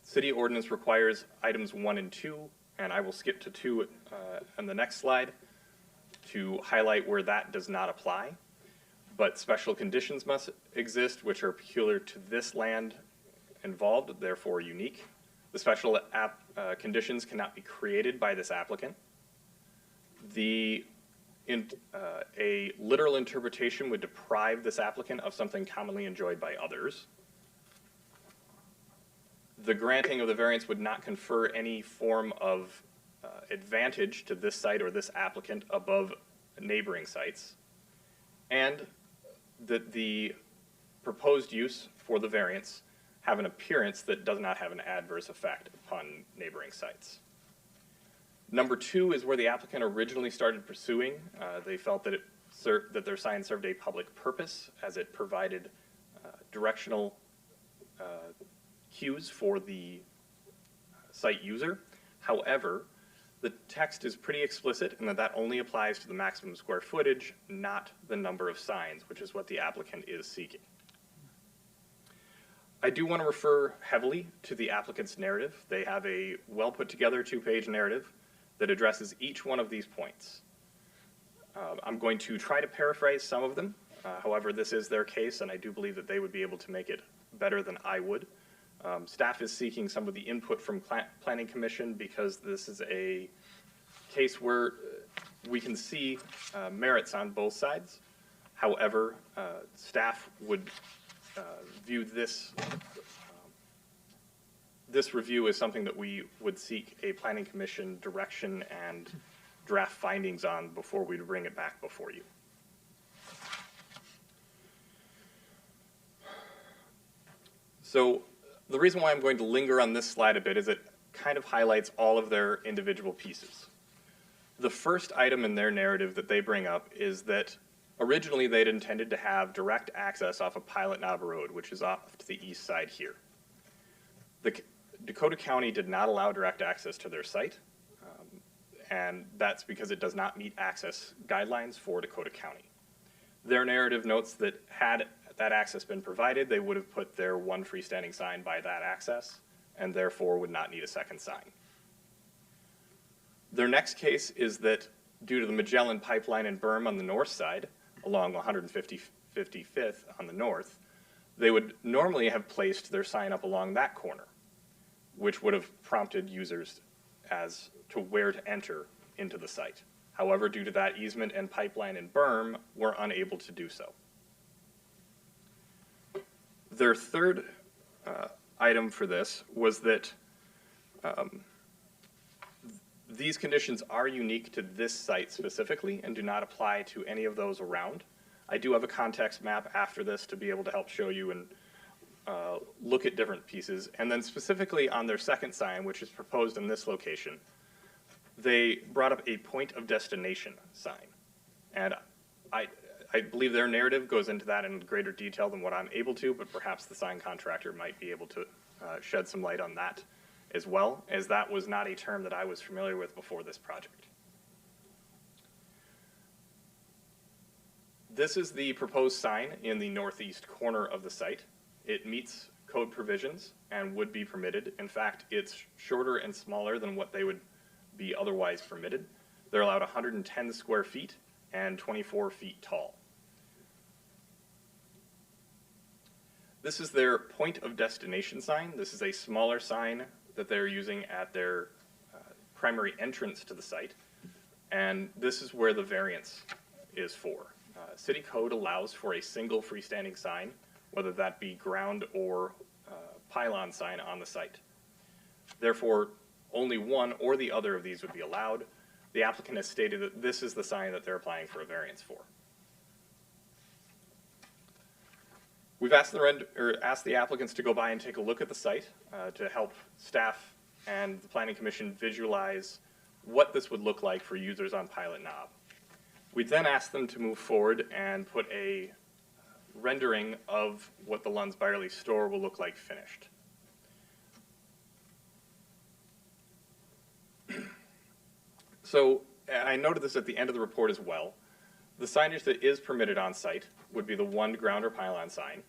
city ordinance requires items 1 and 2, and I will skip to 2 on the next slide to highlight where that does not apply. But special conditions must exist, which are peculiar to this land involved, therefore unique. The special conditions cannot be created by this applicant. A literal interpretation would deprive this applicant of something commonly enjoyed by others. The granting of the variance would not confer any form of advantage to this site or this applicant above neighboring sites. And that the proposed use for the variance have an appearance that does not have an adverse effect upon neighboring sites. Number 2 is where the applicant originally started pursuing. They felt that that their sign served a public purpose as it provided directional cues for the site user. However, the text is pretty explicit in that that only applies to the maximum square footage, not the number of signs, which is what the applicant is seeking. I do want to refer heavily to the applicant's narrative. They have a well put together 2-page narrative that addresses each one of these points. I'm going to try to paraphrase some of them. However, this is their case, and I do believe that they would be able to make it better than I would. Staff is seeking some of the input from Planning Commission because this is a case where we can see merits on both sides. However, staff would view this review as something that we would seek a Planning Commission direction and draft findings on before we bring it back before you. So the reason why I'm going to linger on this slide a bit is it kind of highlights all of their individual pieces. The first item in their narrative that they bring up is that originally they'd intended to have direct access off of Pilot Knob Road, which is off to the east side here. Dakota County did not allow direct access to their site, and that's because it does not meet access guidelines for Dakota County. Their narrative notes that had that access been provided, they would have put their one freestanding sign by that access, and therefore would not need a second sign. Their next case is that due to the Magellan pipeline and berm on the north side, along 155th on the north, they would normally have placed their sign up along that corner, which would have prompted users as to where to enter into the site. However, due to that easement and pipeline and berm, we're unable to do so. Their third item for this was that these conditions are unique to this site specifically and do not apply to any of those around. I do have a context map after this to be able to help show you and look at different pieces. And then specifically on their second sign, which is proposed in this location, they brought up a point of destination sign. And I believe their narrative goes into that in greater detail than what I'm able to, but perhaps the sign contractor might be able to shed some light on that as well, as that was not a term that I was familiar with before this project. This is the proposed sign in the northeast corner of the site. It meets code provisions and would be permitted. In fact, it's shorter and smaller than what they would be otherwise permitted. They're allowed 110 square feet and 24 feet tall. This is their point of destination sign. This is a smaller sign that they're using at their primary entrance to the site. And this is where the variance is for. City code allows for a single freestanding sign, whether that be ground or pylon sign on the site. Therefore, only one or the other of these would be allowed. The applicant has stated that this is the sign that they're applying for a variance for. We've asked the applicants to go by and take a look at the site to help staff and the Planning Commission visualize what this would look like for users on Pilot Knob. We then asked them to move forward and put a rendering of what the Lunds Byerlys store will look like finished. So, and I noted this at the end of the report as well, the signage that is permitted on site would be the one ground or pylon sign.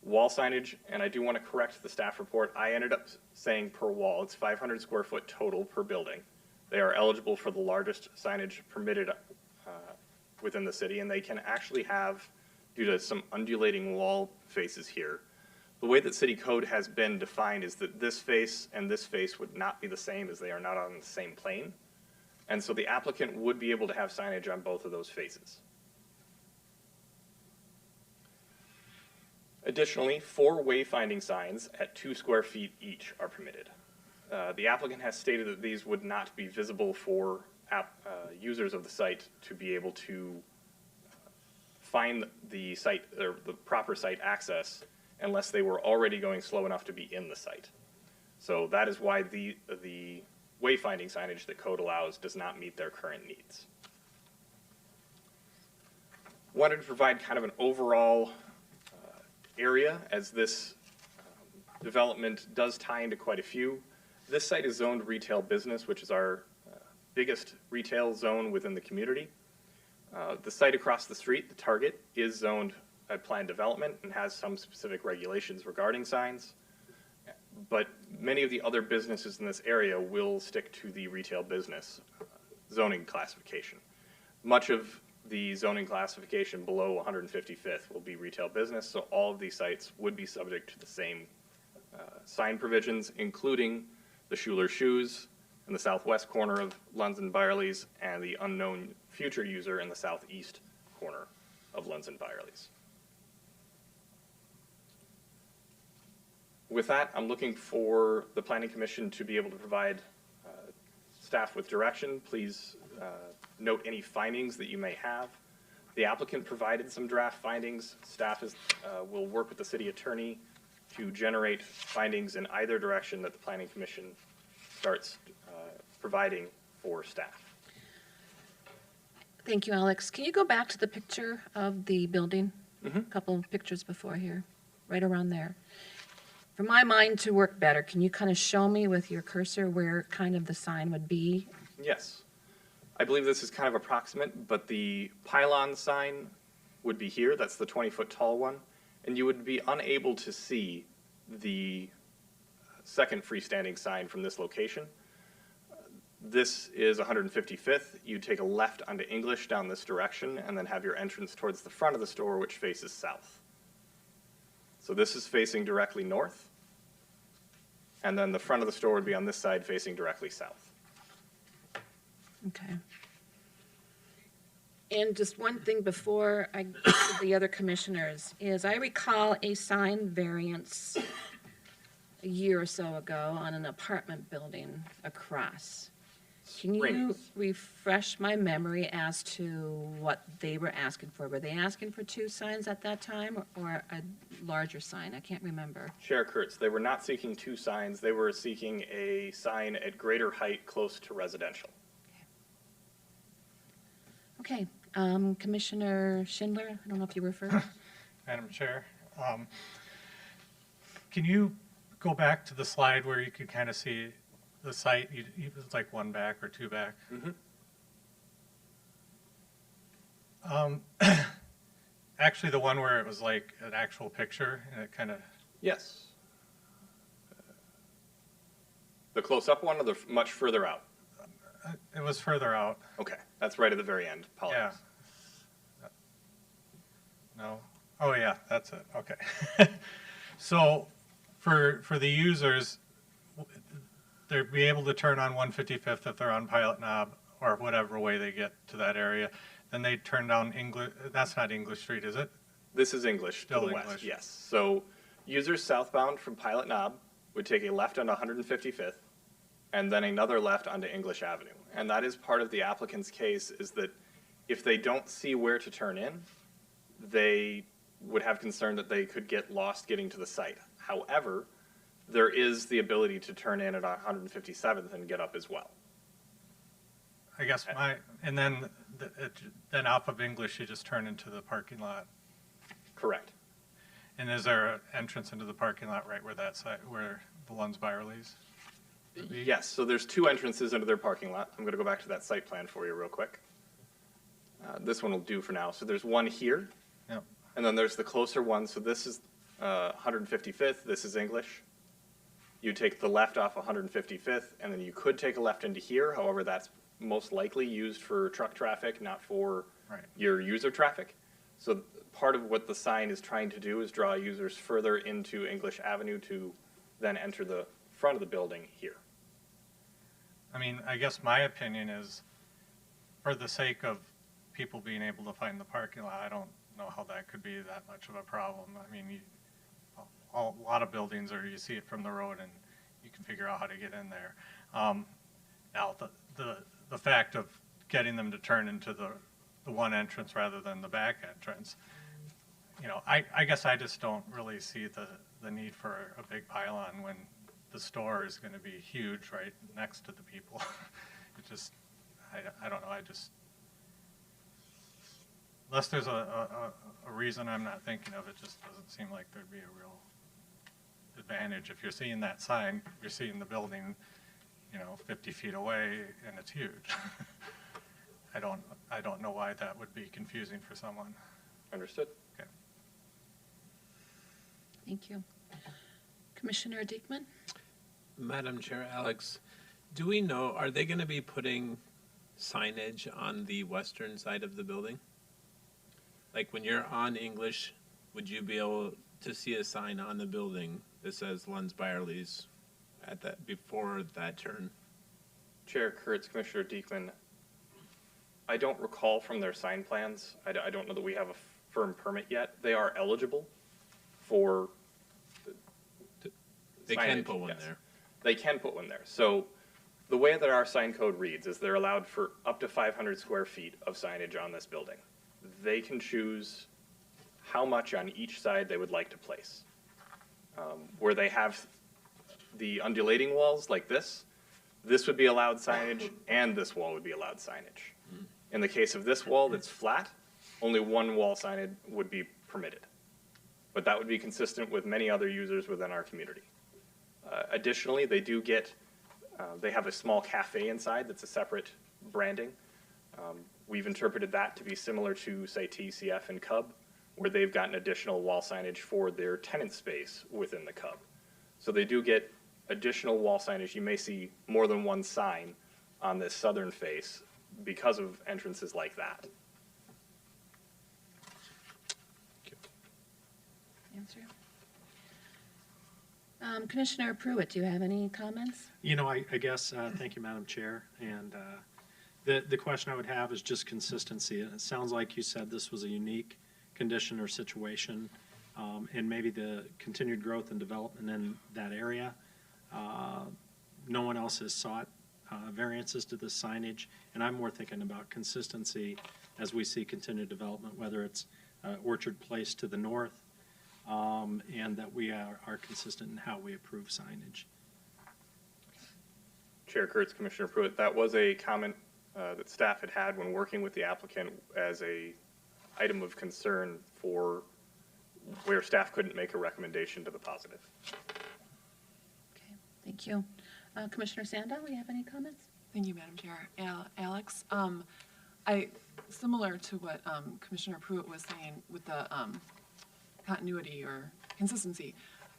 Wall signage, and I do want to correct the staff report, I ended up saying per wall, it's 500 square foot total per building. They are eligible for the largest signage permitted within the city, and they can actually have, due to some undulating wall faces here, the way that city code has been defined is that this face and this face would not be the same as they are not on the same plane. And so the applicant would be able to have signage on both of those faces. Additionally, 4 wayfinding signs at 2 square feet each are permitted. The applicant has stated that these would not be visible for users of the site to be able to find the site or the proper site access unless they were already going slow enough to be in the site. So that is why the wayfinding signage that code allows does not meet their current needs. Wanted to provide kind of an overall area as this development does tie into quite a few. This site is zoned retail business, which is our biggest retail zone within the community. The site across the street, the Target, is zoned at planned development and has some specific regulations regarding signs. But many of the other businesses in this area will stick to the retail business zoning classification. Much of the zoning classification below 155th will be retail business, so all of these sites would be subject to the same sign provisions, including the Schuler Shoes in the southwest corner of Lunds and Byerlys, and the unknown future user in the southeast corner of Lunds and Byerlys. With that, I'm looking for the Planning Commission to be able to provide staff with direction. Please note any findings that you may have. The applicant provided some draft findings. Staff will work with the city attorney to generate findings in either direction that the Planning Commission starts providing for staff. Thank you, Alex. Can you go back to the picture of the building? Mm-hmm. A couple of pictures before here, right around there. For my mind to work better, can you kind of show me with your cursor where kind of the sign would be? Yes. I believe this is kind of approximate, but the pylon sign would be here. That's the 20-foot tall one. And you would be unable to see the second freestanding sign from this location. This is 155th. You take a left onto English down this direction and then have your entrance towards the front of the store, which faces south. So this is facing directly north. And then the front of the store would be on this side facing directly south. Okay. And just one thing before I get to the other commissioners is I recall a sign variance a year or so ago on an apartment building across. Can you Springs. refresh my memory as to what they were asking for? Were they asking for 2 signs at that time or a larger sign? I can't remember. Chair Kurtz, they were not seeking 2 signs. They were seeking a sign at greater height close to residential. Okay, Commissioner Schindler, I don't know if you were first. Madam Chair, can you go back to the slide where you could kind of see the site? It's like 1 back or 2 back. Mm-hmm. Actually, the one where it was like an actual picture and it kind of, Yes. The close-up one or the much further out? it was further out. Okay, that's right at the very end. Apologies. Yeah. No? Oh, yeah, that's it. Okay. So for the users, they'll be able to turn on 155th if they're on Pilot Knob or whatever way they get to that area. Then they turn down English. That's not English Street, is it? This is English Still to the English. west, yes. So users southbound from Pilot Knob would take a left onto 155th and then another left onto English Avenue. And that is part of the applicant's case, is that if they don't see where to turn in, they would have concern that they could get lost getting to the site. However, there is the ability to turn in at 157th and get up as well. I guess and then then off of English, you just turn into the parking lot. Correct. And is there an entrance into the parking lot right where that site, where the Lunds Byerlys? Yes, so there's 2 entrances into their parking lot. I'm going to go back to that site plan for you real quick. This one will do for now. So there's one here, Yep. and then there's the closer one. So this is 155th. This is English. You take the left off 155th, and then you could take a left into here. However, that's most likely used for truck traffic, not for Right. your user traffic. So part of what the sign is trying to do is draw users further into English Avenue to then enter the front of the building here. I mean, I guess my opinion is, for the sake of people being able to find the parking lot, I don't know how that could be that much of a problem. I mean, a lot of buildings are, you see it from the road and you can figure out how to get in there. Now, the fact of getting them to turn into the one entrance rather than the back entrance, you know, I guess I just don't really see the need for a big pylon when the store is going to be huge right next to the people. It just, I don't know, Unless there's a reason I'm not thinking of, it just doesn't seem like there'd be a real advantage. If you're seeing that sign, you're seeing the building, 50 feet away, and it's huge. I don't know why that would be confusing for someone. Understood? Okay. Thank you. Commissioner Diekman? Madam Chair, Alex, do we know, are they going to be putting signage on the western side of the building? Like when you're on English, would you be able to see a sign on the building that says Lunds Byerlys at that, before that turn? Chair Kurtz, Commissioner Diekman, I don't recall from their sign plans, I don't know that we have a firm permit yet. They are eligible for They can signage, put one yes. there. They can put one there. So the way that our sign code reads is they're allowed for up to 500 square feet of signage on this building. They can choose how much on each side they would like to place. Where they have the undulating walls like this would be allowed signage, and this wall would be allowed signage. In the case of this wall that's flat, only one wall signage would be permitted. But that would be consistent with many other users within our community. Additionally, they do get, they have a small cafe inside that's a separate branding. We've interpreted that to be similar to, say, TCF and Cub, where they've gotten additional wall signage for their tenant space within the Cub. So they do get additional wall signage. You may see more than one sign on this southern face because of entrances like that. Answer. Commissioner Pruitt, do you have any comments? I guess, thank you, Madam Chair. And the question I would have is just consistency. It sounds like you said this was a unique condition or situation, and maybe the continued growth and development in that area. No one else has sought variances to this signage, and I'm more thinking about consistency as we see continued development, whether it's Orchard Place to the north, and that we are consistent in how we approve signage. Chair Kurtz, Commissioner Pruitt, that was a comment that staff had when working with the applicant as a item of concern for where staff couldn't make a recommendation to the positive. Okay, thank you. Commissioner Sandell, do you have any comments? Thank you, Madam Chair. Alex, similar to what Commissioner Pruitt was saying with the continuity or consistency,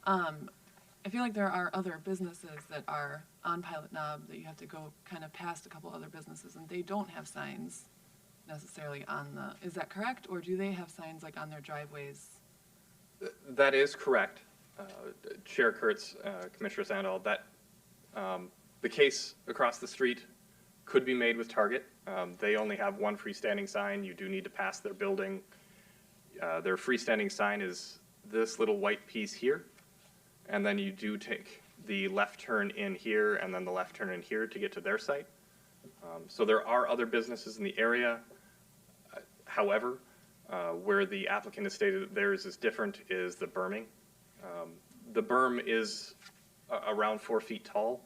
I feel like there are other businesses that are on Pilot Knob that you have to go kind of past a couple other businesses, and they don't have signs necessarily on the, is that correct? Or do they have signs like on their driveways? That is correct, Chair Kurtz, Commissioner Sandell, that the case across the street could be made with Target. They only have one freestanding sign. You do need to pass their building. Their freestanding sign is this little white piece here, and then you do take the left turn in here and then the left turn in here to get to their site. So there are other businesses in the area. However, where the applicant has stated that theirs is different is the berming. The berm is around 4 feet tall,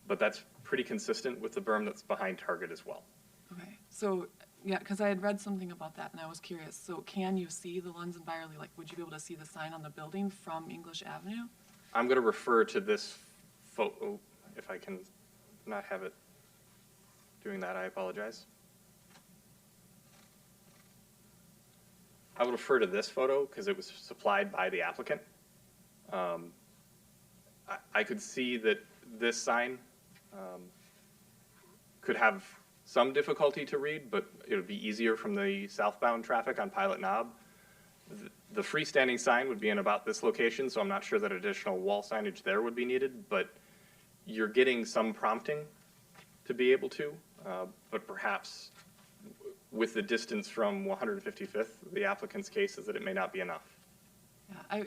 but that's pretty consistent with the berm that's behind Target as well. Okay, so, yeah, because I had read something about that and I was curious. So can you see the Lunds and Byerly, like would you be able to see the sign on the building from English Avenue? I'm going to refer to this photo, if I can not have it doing that, I apologize. I would refer to this photo because it was supplied by the applicant. I could see that this sign could have some difficulty to read, but it would be easier from the southbound traffic on Pilot Knob. The freestanding sign would be in about this location, so I'm not sure that additional wall signage there would be needed, but you're getting some prompting to be able to, but perhaps with the distance from 155th, the applicant's case is that it may not be enough. Yeah,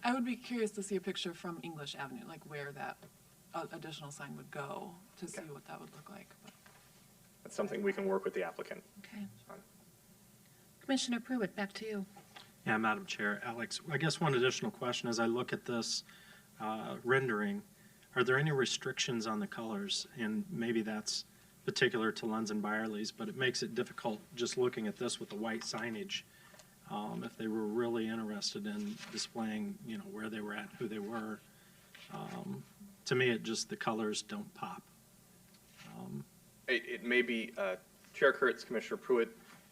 I would be curious to see a picture from English Avenue, like where that additional sign would go to see what that would look like. But. That's something we can work with the applicant Okay. on. Commissioner Pruitt, back to you. Yeah, Madam Chair. Alex, I guess one additional question as I look at this rendering, are there any restrictions on the colors? And maybe that's particular to Lunds and Byerly's, but it makes it difficult just looking at this with the white signage if they were really interested in displaying, where they were at, who they were. To me, the colors don't pop. It may be, Chair Kurtz, Commissioner Pruitt,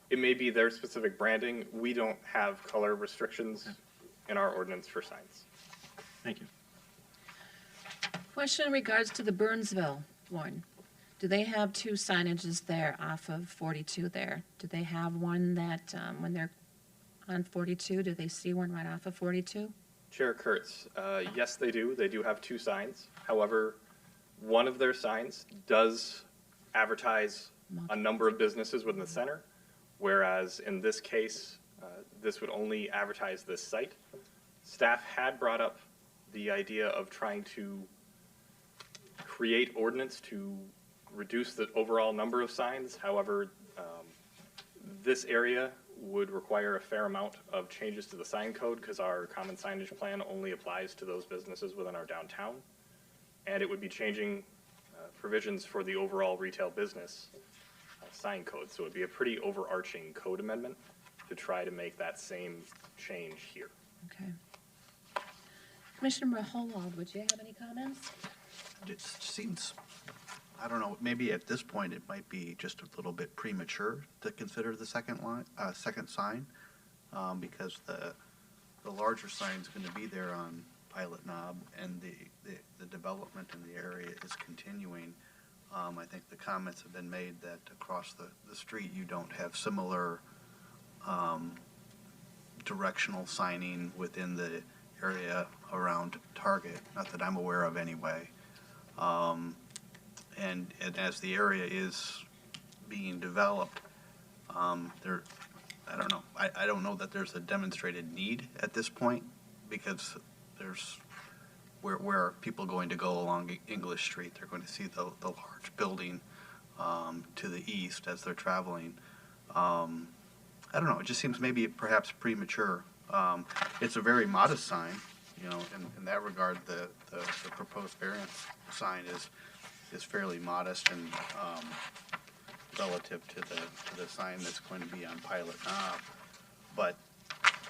it may be their specific branding. We don't have color restrictions in our ordinance for signs. Thank you. Question in regards to the Burnsville one. Do they have two signages there off of 42 there? Do they have one that, when they're on 42, do they see one right off of 42? Chair Kurtz, yes, they do. They do have two signs. However, one of their signs does advertise a number of businesses within the center, whereas in this case, this would only advertise this site. Staff had brought up the idea of trying to create ordinance to reduce the overall number of signs. However, this area would require a fair amount of changes to the sign code because our common signage plan only applies to those businesses within our downtown. And it would be changing provisions for the overall retail business sign code. So it would be a pretty overarching code amendment to try to make that same change here. Okay. Commissioner Maholold, would you have any comments? It seems, I don't know, maybe at this point it might be just a little bit premature to consider the second sign, because the larger sign's going to be there on Pilot Knob, and the development in the area is continuing. I think the comments have been made that across the street you don't have similar directional signing within the area around Target, not that I'm aware of anyway. And as the area is being developed, I don't know. I don't know that there's a demonstrated need at this point, because there's where are people going to go along English Street? They're going to see the large building to the east as they're traveling. I don't know. It just seems maybe perhaps premature. It's a very modest sign, in that regard. The proposed variance sign is fairly modest and relative to the sign that's going to be on Pilot Knob. But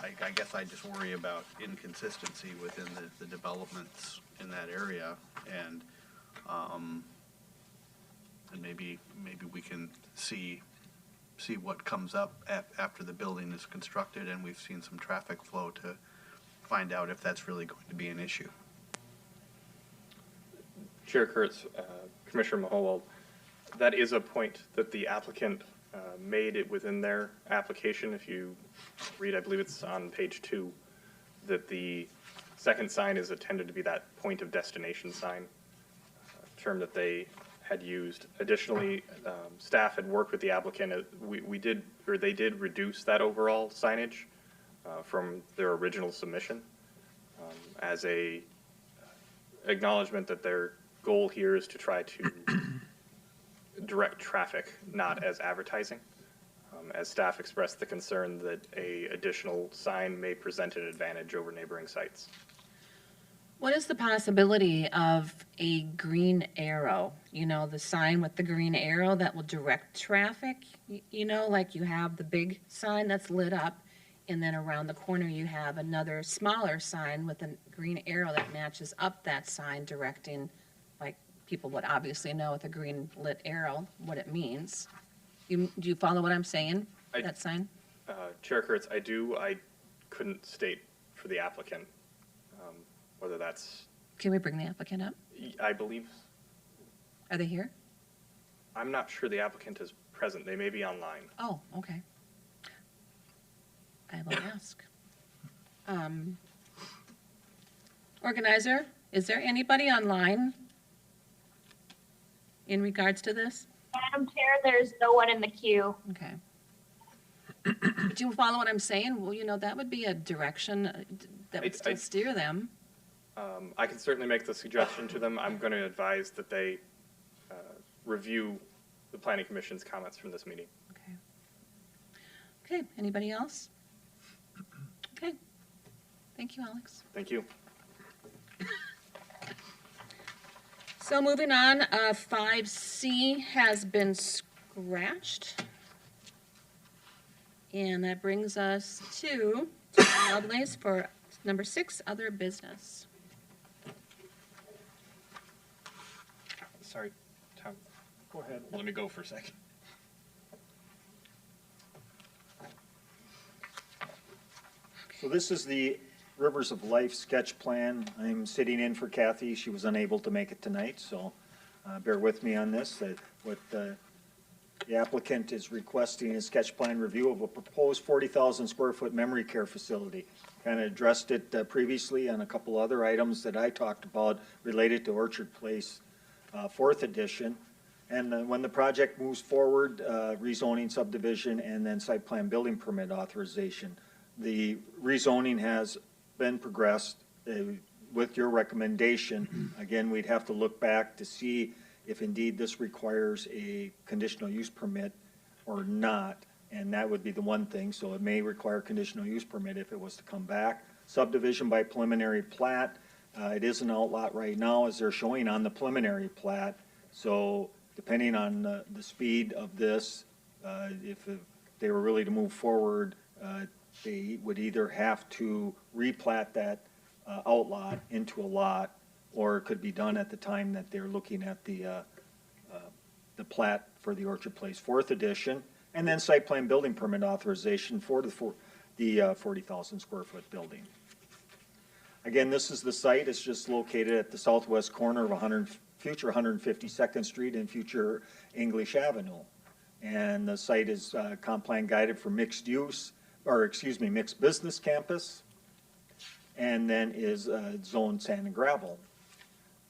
I guess I just worry about inconsistency within the developments in that area, and maybe we can see what comes up after the building is constructed and we've seen some traffic flow to find out if that's really going to be an issue. Chair Kurtz, Commissioner Maholold, that is a point that the applicant made it within their application. If you read, I believe it's on page 2, that the second sign is intended to be that point of destination sign, term that they had used. Additionally, staff had worked with the applicant. They did reduce that overall signage from their original submission as a acknowledgement that their goal here is to try to direct traffic, not as advertising. As staff expressed the concern that a additional sign may present an advantage over neighboring sites. What is the possibility of a green arrow? The sign with the green arrow that will direct traffic? Like you have the big sign that's lit up, and then around the corner you have another smaller sign with a green arrow that matches up that sign, directing, like people would obviously know with a green lit arrow what it means. Do you follow what I'm saying, that sign? Chair Kurtz, I do. I couldn't state for the applicant whether that's... Can we bring the applicant up? I believe... Are they here? I'm not sure the applicant is present. They may be online. Oh, okay. I will ask. Organizer, is there anybody online in regards to this? Madam Chair, there's no one in the queue. Okay. Do you follow what I'm saying? Well, that would be a direction that would still steer them. I can certainly make the suggestion to them. I'm going to advise that they review the Planning Commission's comments from this meeting. Okay. Okay, anybody else? Okay. Thank you, Alex. Thank you. So moving on, 5C has been scratched. And that brings us to Byerlys for number 6, other business. Sorry, Tom. Go ahead. Let me go for a second. So this is the Rivers of Life sketch plan. I'm sitting in for Kathy. She was unable to make it tonight, so bear with me on this. What the applicant is requesting is sketch plan review of a proposed 40,000 square foot memory care facility. Kind of addressed it previously on a couple other items that I talked about related to Orchard Place, 4th edition. And when the project moves forward, rezoning, subdivision, and then site plan building permit authorization. The rezoning has been progressed with your recommendation. Again, we'd have to look back to see if indeed this requires a conditional use permit or not. And that would be the one thing. So it may require conditional use permit if it was to come back. Subdivision by preliminary plat. It is an outlot right now as they're showing on the preliminary plat. So depending on the speed of this, if they were really to move forward, they would either have to replat that outlot into a lot, or it could be done at the time that they're looking at the plat for the Orchard Place 4th edition, and then site plan building permit authorization for the 40,000 square foot building. Again, this is the site. It's just located at the southwest corner of future 152nd Street and future English Avenue. And the site is comp plan guided for mixed use, or excuse me, mixed business campus, and then is zoned sand and gravel.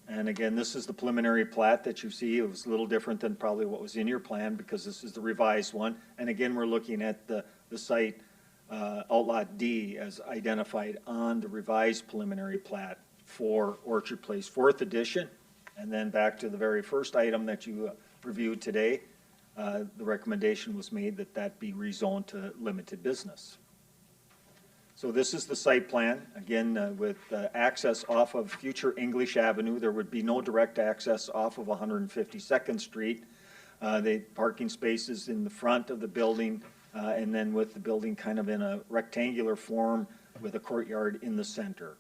And again, this is the preliminary plat that you see. It was a little different than probably what was in your plan because this is the revised one. And again, we're looking at the site Outlot D as identified on the revised preliminary plat for Orchard Place 4th edition. And then back to the very first item that you reviewed today, the recommendation was made that that be rezoned to limited business. So this is the site plan, again, with access off of future English Avenue. There would be no direct access off of 152nd Street. The parking spaces in the front of the building, and then with the building kind of in a rectangular form with a courtyard in the center.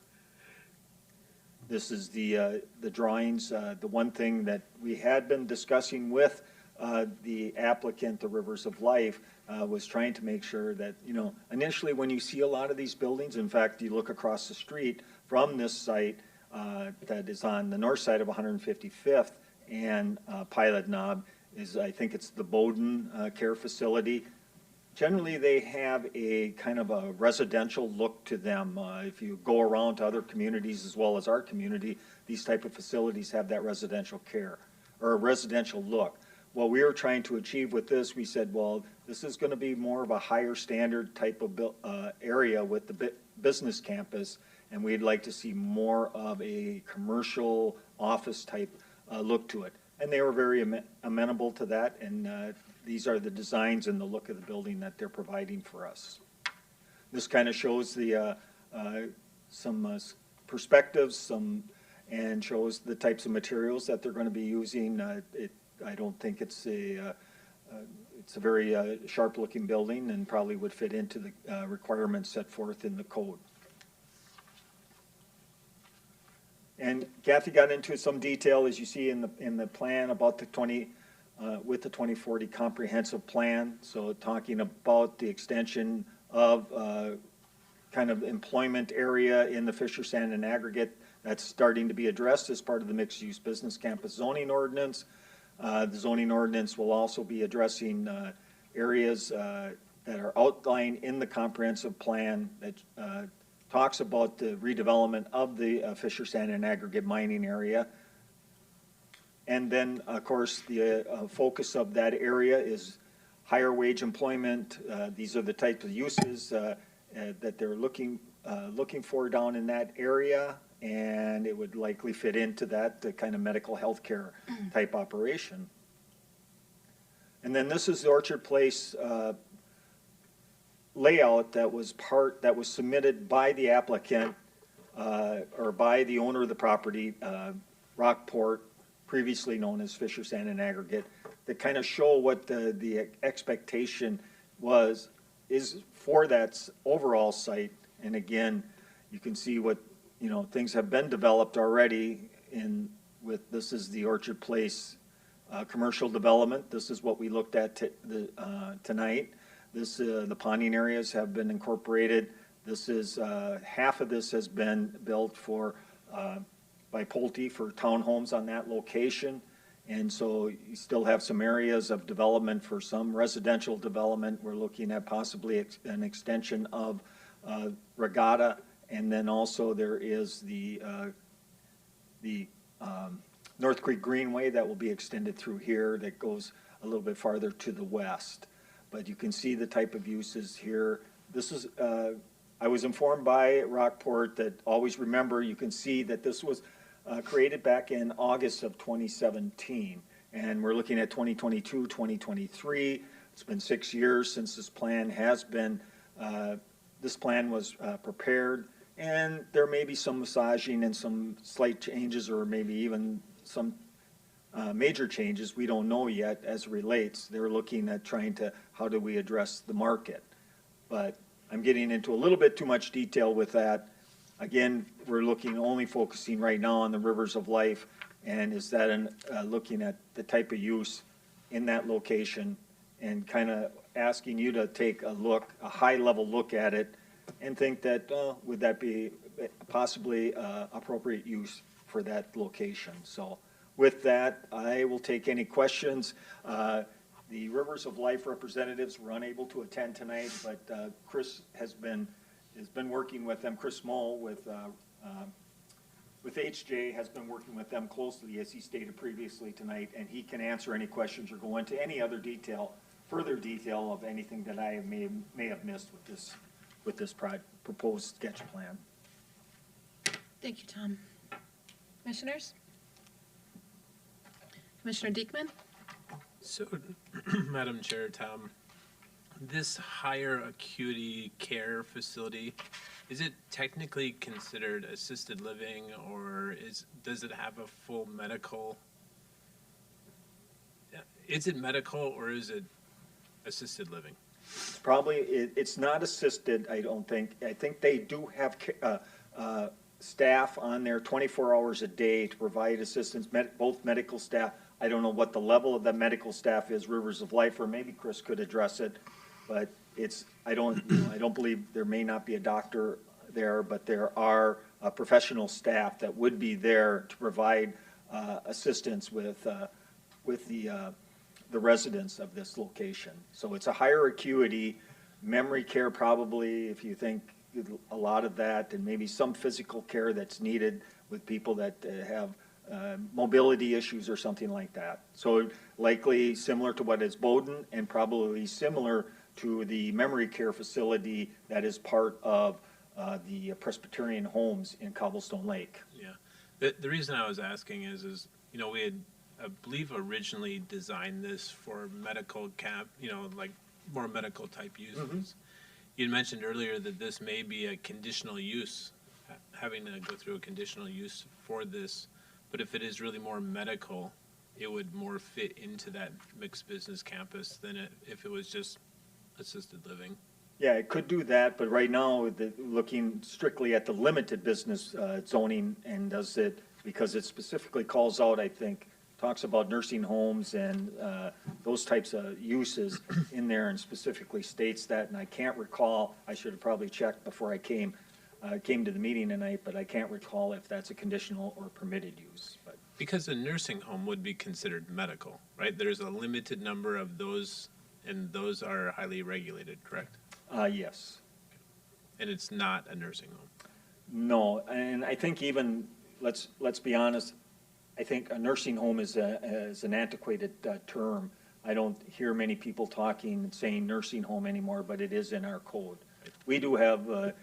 This is the drawings. The one thing that we had been discussing with the applicant, the Rivers of Life, was trying to make sure that, you know, initially when you see a lot of these buildings, in fact, you look across the street from this site that is on the north side of 155th and Pilot Knob is, I think it's the Bowden Care Facility. Generally, they have a kind of a residential look to them. If you go around to other communities as well as our community, these type of facilities have that residential care or a residential look. What we were trying to achieve with this, we said, well, this is going to be more of a higher standard type of area with the business campus, and we'd like to see more of a commercial office type look to it. And they were very amenable to that, and these are the designs and the look of the building that they're providing for us. This kind of shows the some perspectives, and shows the types of materials that they're going to be using. I don't think it's a very sharp-looking building and probably would fit into the requirements set forth in the code. And Kathy got into some detail, as you see in the plan, about the 2040 comprehensive plan. So talking about the extension of kind of employment area in the Fisher Sand and Aggregate that's starting to be addressed as part of the mixed-use business campus zoning ordinance. The zoning ordinance will also be addressing areas that are outlined in the comprehensive plan that talks about the redevelopment of the Fisher Sand and Aggregate mining area. And then, of course, the focus of that area is higher wage employment. These are the types of uses that they're looking for down in that area. And it would likely fit into that kind of medical health care type operation. And then this is the Orchard Place layout that was submitted by the applicant or by the owner of the property, Rockport, previously known as Fisher Sand and Aggregate, that kind of show what the expectation was is for that overall site. And again, you can see what, things have been developed already this is the Orchard Place commercial development. This is what we looked at tonight. The ponding areas have been incorporated. This is, half of this has been built by Pulte for townhomes on that location. And so you still have some areas of development for some residential development. We're looking at possibly an extension of Regatta. And then also there is the North Creek Greenway that will be extended through here that goes a little bit farther to the west. But you can see the type of uses here. This is, I was informed by Rockport that always remember, you can see that this was created back in August of 2017. And we're looking at 2022, 2023. It's been 6 years since this plan has been, this plan was prepared. And there may be some massaging and some slight changes or maybe even some major changes. We don't know yet as it relates. They're looking at how do we address the market. But I'm getting into a little bit too much detail with that. Again, we're only focusing right now on the rivers of life, and is that looking at the type of use in that location and kind of asking you to take a high-level look at it and think that, would that be possibly appropriate use for that location? So with that, I will take any questions. The Rivers of Life representatives were unable to attend tonight, but Chris has been working with them. Chris Moll with HJ has been working with them closely, as he stated previously tonight, and he can answer any questions or go into any other further detail of anything that I may have missed with this proposed sketch plan. Thank you, Tom. Commissioners? Commissioner Diekman? So, Madam Chair, Tom, this higher acuity care facility, is it technically considered assisted living, or does it have a full medical? Is it medical or is it assisted living? It's not assisted, I don't think. I think they do have staff on there 24 hours a day to provide assistance, both medical staff. I don't know what the level of the medical staff is, Rivers of Life, or maybe Chris could address it, but I don't believe there may not be a doctor there, but there are professional staff that would be there to provide assistance with the residents of this location. So it's a higher acuity memory care, probably, if you think a lot of that, and maybe some physical care that's needed with people that have mobility issues or something like that. So likely similar to what is Bowdoin, and probably similar to the memory care facility that is part of the Presbyterian homes in Cobblestone Lake. Yeah. The reason I was asking is we had, I believe, originally designed this for medical like more medical type uses. Mm-hmm. You mentioned earlier that this may be a conditional use, having to go through a conditional use for this. But if it is really more medical, it would more fit into that mixed business campus than if it was just assisted living. Yeah, it could do that, but right now, looking strictly at the limited business zoning, and does it, because it specifically calls out, I think, talks about nursing homes and those types of uses in there, and specifically states that, and I can't recall, I should have probably checked before I came to the meeting tonight, but I can't recall if that's a conditional or permitted use. But because a nursing home would be considered medical, right? There's a limited number of those, and those are highly regulated, correct? Yes. And it's not a nursing home? No, and I think even, let's be honest, I think a nursing home is an antiquated term. I don't hear many people talking and saying nursing home anymore, but it is in our code. We do have a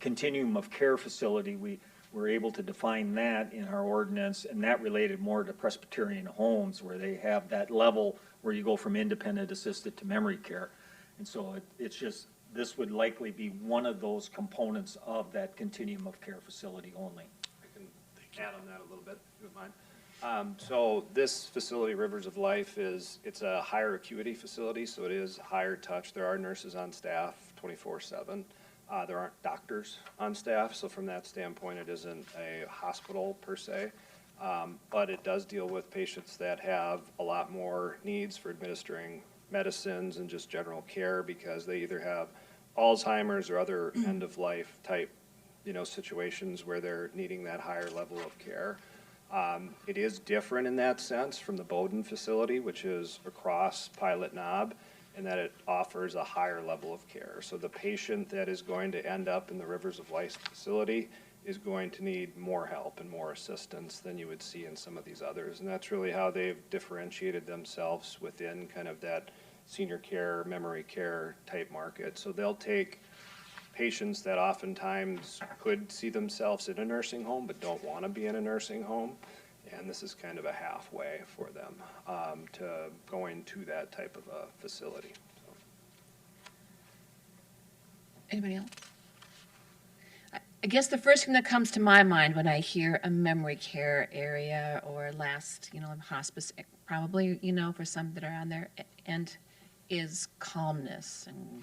continuum of care facility. We were able to define that in our ordinance, and that related more to Presbyterian homes, where they have that level where you go from independent assisted to memory care. And so it's just, this would likely be one of those components of that continuum of care facility only. I can add on that a little bit, if you don't mind. So this facility, Rivers of Life, it's a higher acuity facility, so it is higher touch. There are nurses on staff 24/7. There aren't doctors on staff, so from that standpoint, it isn't a hospital per se. But it does deal with patients that have a lot more needs for administering medicines and just general care because they either have Alzheimer's or other end-of-life type, situations where they're needing that higher level of care. It is different in that sense from the Bowden facility, which is across Pilot Knob, in that it offers a higher level of care. So the patient that is going to end up in the Rivers of Life facility is going to need more help and more assistance than you would see in some of these others. And that's really how they've differentiated themselves within kind of that senior care, memory care type market. So they'll take patients that oftentimes could see themselves in a nursing home but don't want to be in a nursing home. And this is kind of a halfway for them to going to that type of a facility. So. Anybody else? I guess the first thing that comes to my mind when I hear a memory care area or last, hospice, probably, for some that are on there, and is calmness and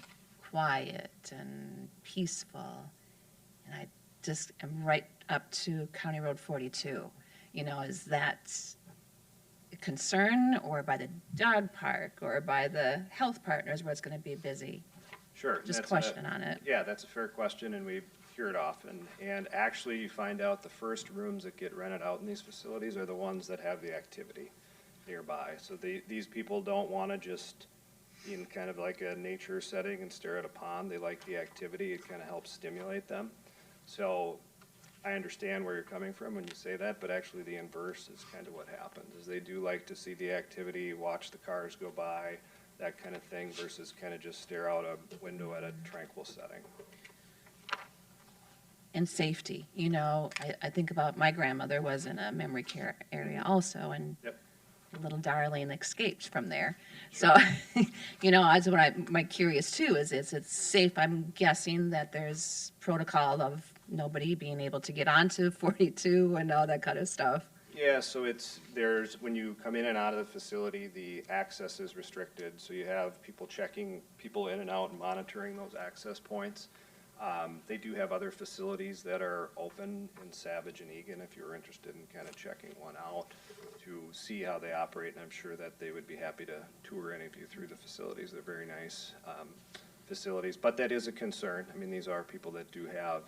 quiet and peaceful. And I just am right up to County Road 42. Is that a concern, or by the dog park, or by the health partners where it's going to be busy? Sure. Just question on it. Yeah, that's a fair question, and we hear it often. And actually, you find out the first rooms that get rented out in these facilities are the ones that have the activity nearby. So these people don't want to just be in kind of like a nature setting and stare at a pond. They like the activity. It kind of helps stimulate them. So I understand where you're coming from when you say that, but actually the inverse is kind of what happens, is they do like to see the activity, watch the cars go by, that kind of thing, versus kind of just stare out a window at a tranquil setting. And safety, I think about my grandmother was in a memory care area also, and Yep. the little darling escaped from there. Sure. So, that's what my curious too, is it safe? I'm guessing that there's protocol of nobody being able to get onto 42 and all that kind of stuff. Yeah, so when you come in and out of the facility, the access is restricted. So you have people checking people in and out and monitoring those access points. They do have other facilities that are open in Savage and Egan if you're interested in kind of checking one out to see how they operate, and I'm sure that they would be happy to tour any of you through the facilities. They're very nice facilities, but that is a concern. I mean, these are people that do have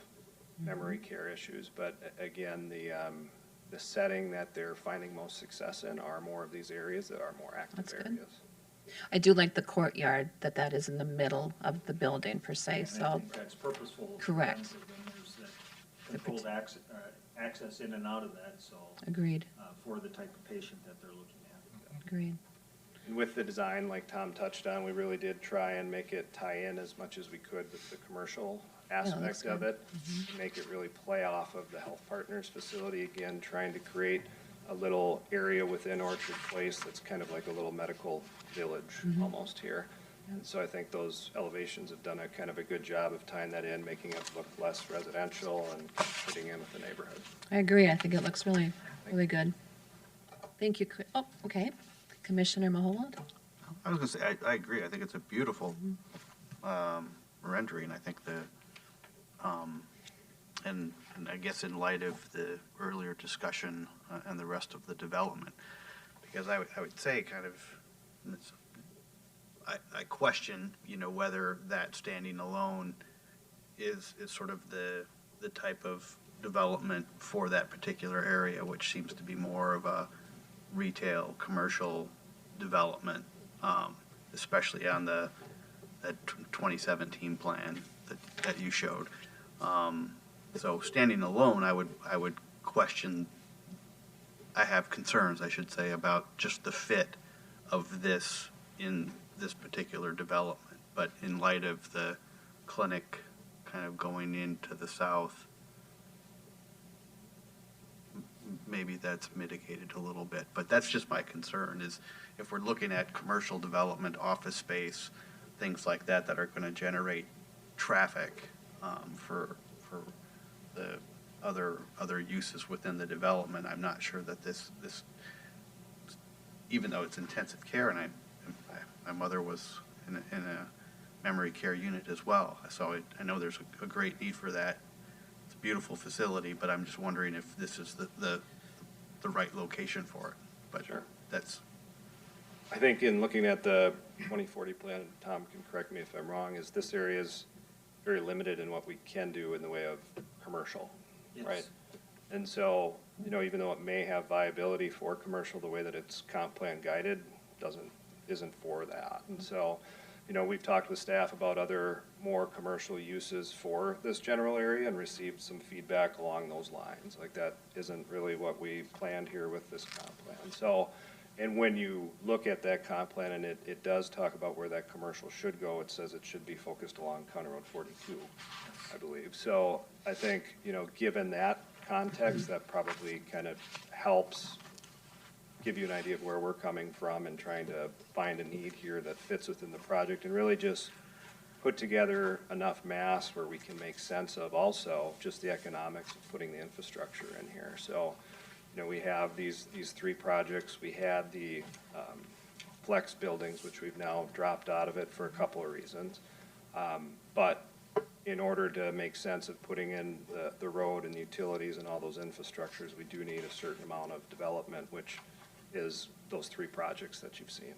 memory care issues, but again, the setting that they're finding most success in are more of these areas that are more active That's good. areas. I do like the courtyard, that is in the middle of the building per se, And I so, think that's purposeful. for Correct. them, so then there's that controlled access in and out of that, so. agreed, For the type of patient that they're looking at. agreed. And with the design, like Tom touched on, we really did try and make it tie in as much as we could with the commercial aspect of it, to make it really play off of the Health Partners facility. Again, trying to create a little area within Orchard Place that's kind of like a little medical village almost here. And so I think those elevations have done a kind of a good job of tying that in, making it look less residential and fitting in with the neighborhood. I agree, I think it looks really, really good. Thank you, okay. Commissioner Mahold? I was gonna say, I agree. I think it's a beautiful rendering. I think and I guess in light of the earlier discussion and the rest of the development, because I would say kind of, I question, whether that standing alone is sort of the type of development for that particular area, which seems to be more of a retail, commercial development, especially on that 2017 plan that you showed. So standing alone, I would question, I have concerns, I should say, about just the fit of this in this particular development. But in light of the clinic kind of going into the south, maybe that's mitigated a little bit. But that's just my concern, is if we're looking at commercial development, office space, things like that are going to generate traffic for the other uses within the development. I'm not sure that this, even though it's intensive care, and my mother was in a memory care unit as well, so I know there's a great need for that. It's a beautiful facility, but I'm just wondering if this is the right location for it. But Sure. that's, I think in looking at the 2040 plan, Tom can correct me if I'm wrong, is this area is very limited in what we can do in the way of commercial, right? And so, you know, even though it may have viability for commercial, the way that it's comp plan guided isn't for that. And so, you know, we've talked with staff about other more commercial uses for this general area and received some feedback along those lines. Like that isn't really what we planned here with this comp plan. So, and when you look at that comp plan and it does talk about where that commercial should go, it says it should be focused along County Road 42, I believe. So I think, you know, given that context, that probably kind of helps give you an idea of where we're coming from and trying to find a need here that fits within the project and really just put together enough mass where we can make sense of also just the economics of putting the infrastructure in here. So, you know, we have these three projects. We had the flex buildings, which we've now dropped out of it for a couple of reasons. But in order to make sense of putting in the road and the utilities and all those infrastructures, we do need a certain amount of development, which is those three projects that you've seen.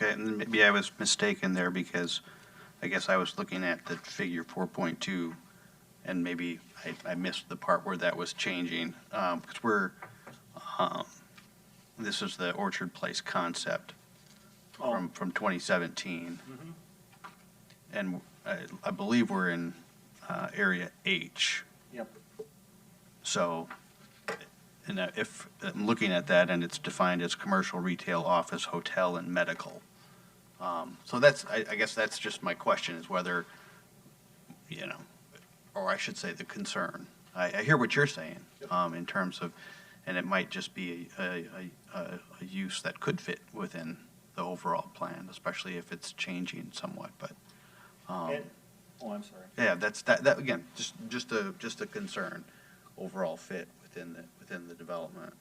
okay, and maybe I was mistaken there because I guess I was looking at the figure 4.2 and maybe I missed the part where that was changing. Because this is the Orchard Place concept from 2017. And I believe we're in area H. Yep. So, and if I'm looking at that and it's defined as commercial, retail, office, hotel, and medical. So that's, I guess that's just my question is whether, you know, or I should say the concern. I hear what you're saying in terms of, and it might just be a use that could fit within the overall plan, especially if it's changing somewhat, but. I'm sorry. Yeah, that again, just a concern, overall fit within the development.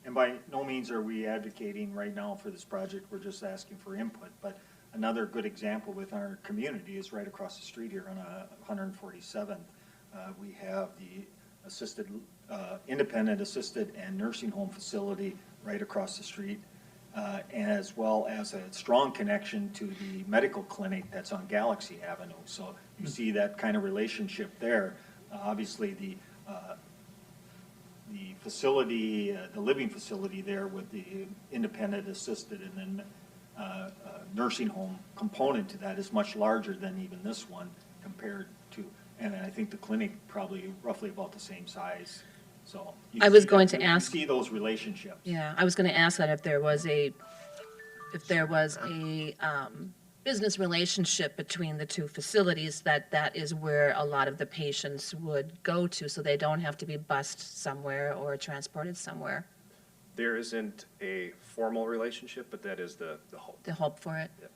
And by no means are we advocating right now for this project, we're just asking for input. But another good example with our community is right across the street here on 147th. We have the assisted, independent assisted and nursing home facility right across the street, as well as a strong connection to the medical clinic that's on Galaxy Avenue. So you see that kind of relationship there. Obviously, the facility, the living facility there with the independent assisted and then nursing home component to that is much larger than even this one compared to, and I think the clinic probably roughly about the same size. So I was going to ask. You see those relationships. Yeah, I was going to ask that if there was a business relationship between the two facilities, that is where a lot of the patients would go to, so they don't have to be bused somewhere or transported somewhere. There isn't a formal relationship, but that is the hope. The hope for it? Yep.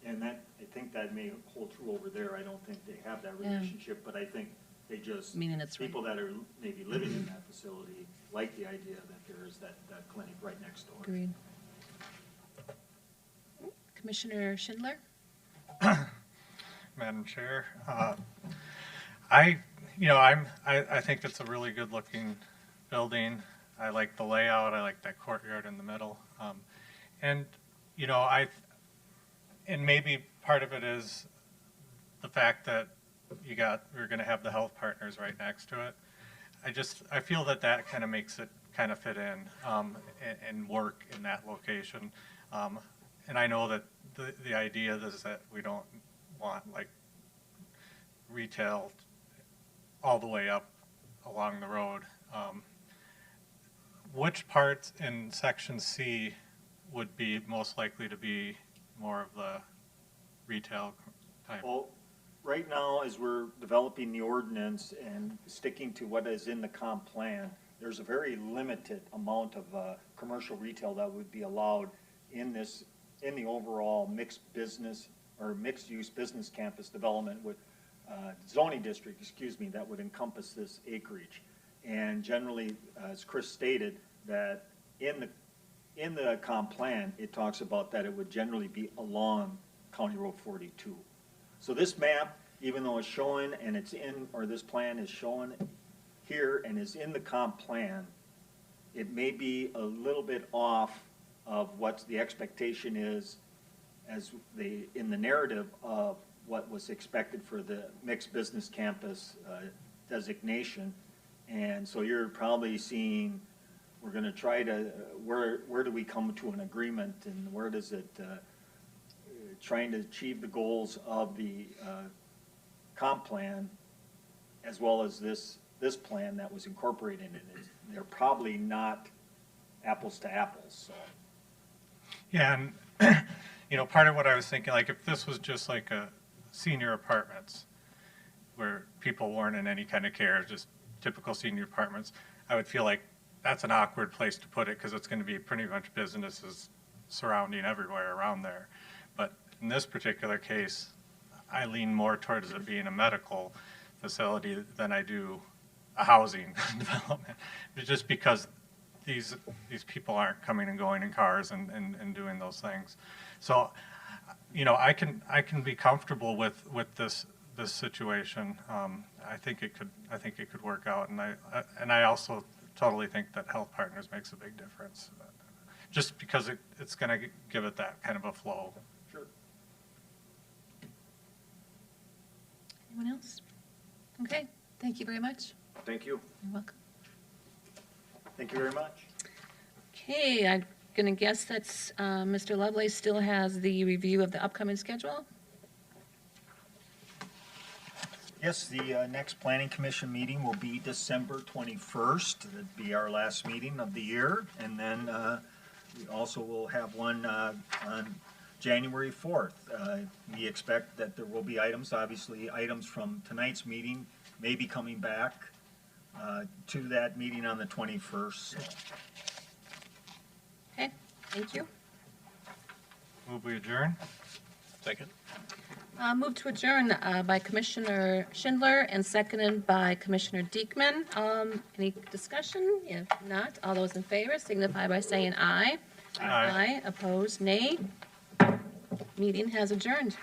And that, I think that may hold true over there. I don't think they have that Yeah. relationship, but I think they just, Meaning it's people that are maybe living in that facility like the idea that there is that clinic right next door. Agreed. Commissioner Schindler? Madam Chair, I think it's a really good looking building. I like the layout. I like that courtyard in the middle. And maybe part of it is the fact that we're going to have the health partners right next to it. I feel that kind of makes it kind of fit in and work in that location. And I know that the idea is that we don't want like retail all the way up along the road. Which parts in section C would be most likely to be more of the retail type? Well, right now, as we're developing the ordinance and sticking to what is in the comp plan, there's a very limited amount of commercial retail that would be allowed in the overall mixed business or mixed-use business campus development with zoning district, excuse me, that would encompass this acreage. And generally, as Chris stated, that in the comp plan, it talks about that it would generally be along County Road 42. So this map, even though it's showing and it's in, or this plan is showing here and is in the comp plan, it may be a little bit off of what the expectation is as in the narrative of what was expected for the mixed business campus designation. And so you're probably seeing, we're gonna try to, where do we come to an agreement, and where does it, trying to achieve the goals of the comp plan as well as this plan that was incorporated in it. They're probably not apples to apples, so. Yeah, and, you know, part of what I was thinking, like, if this was just like a senior apartments where people weren't in any kind of care, just typical senior apartments, I would feel like that's an awkward place to put it because it's going to be pretty much businesses surrounding everywhere around there. But in this particular case, I lean more towards it being a medical facility than I do a housing development, just because these people aren't coming and going in cars and doing those things. So, you know, I can be comfortable with this situation. I think it could work out, and I also totally think that Health Partners makes a big difference, just because it's going to give it that kind of a flow. Sure. Anyone else? Okay, thank you very much. Thank you. You're welcome. Thank you very much. Okay, I'm gonna guess that's, Mr. Lovelace still has the review of the upcoming schedule? Yes, the next planning commission meeting will be December 21st. That'd be our last meeting of the year. And then we also will have one on January 4th. We expect that there will be items, obviously items from tonight's meeting may be coming back to that meeting on the 21st. Okay, thank you. Move we adjourn? Second? Move to adjourn by Commissioner Schindler and seconded by Commissioner Diekman. Any discussion? If not, all those in favor signify by saying aye. Aye. Opposed, nay. Meeting has adjourned.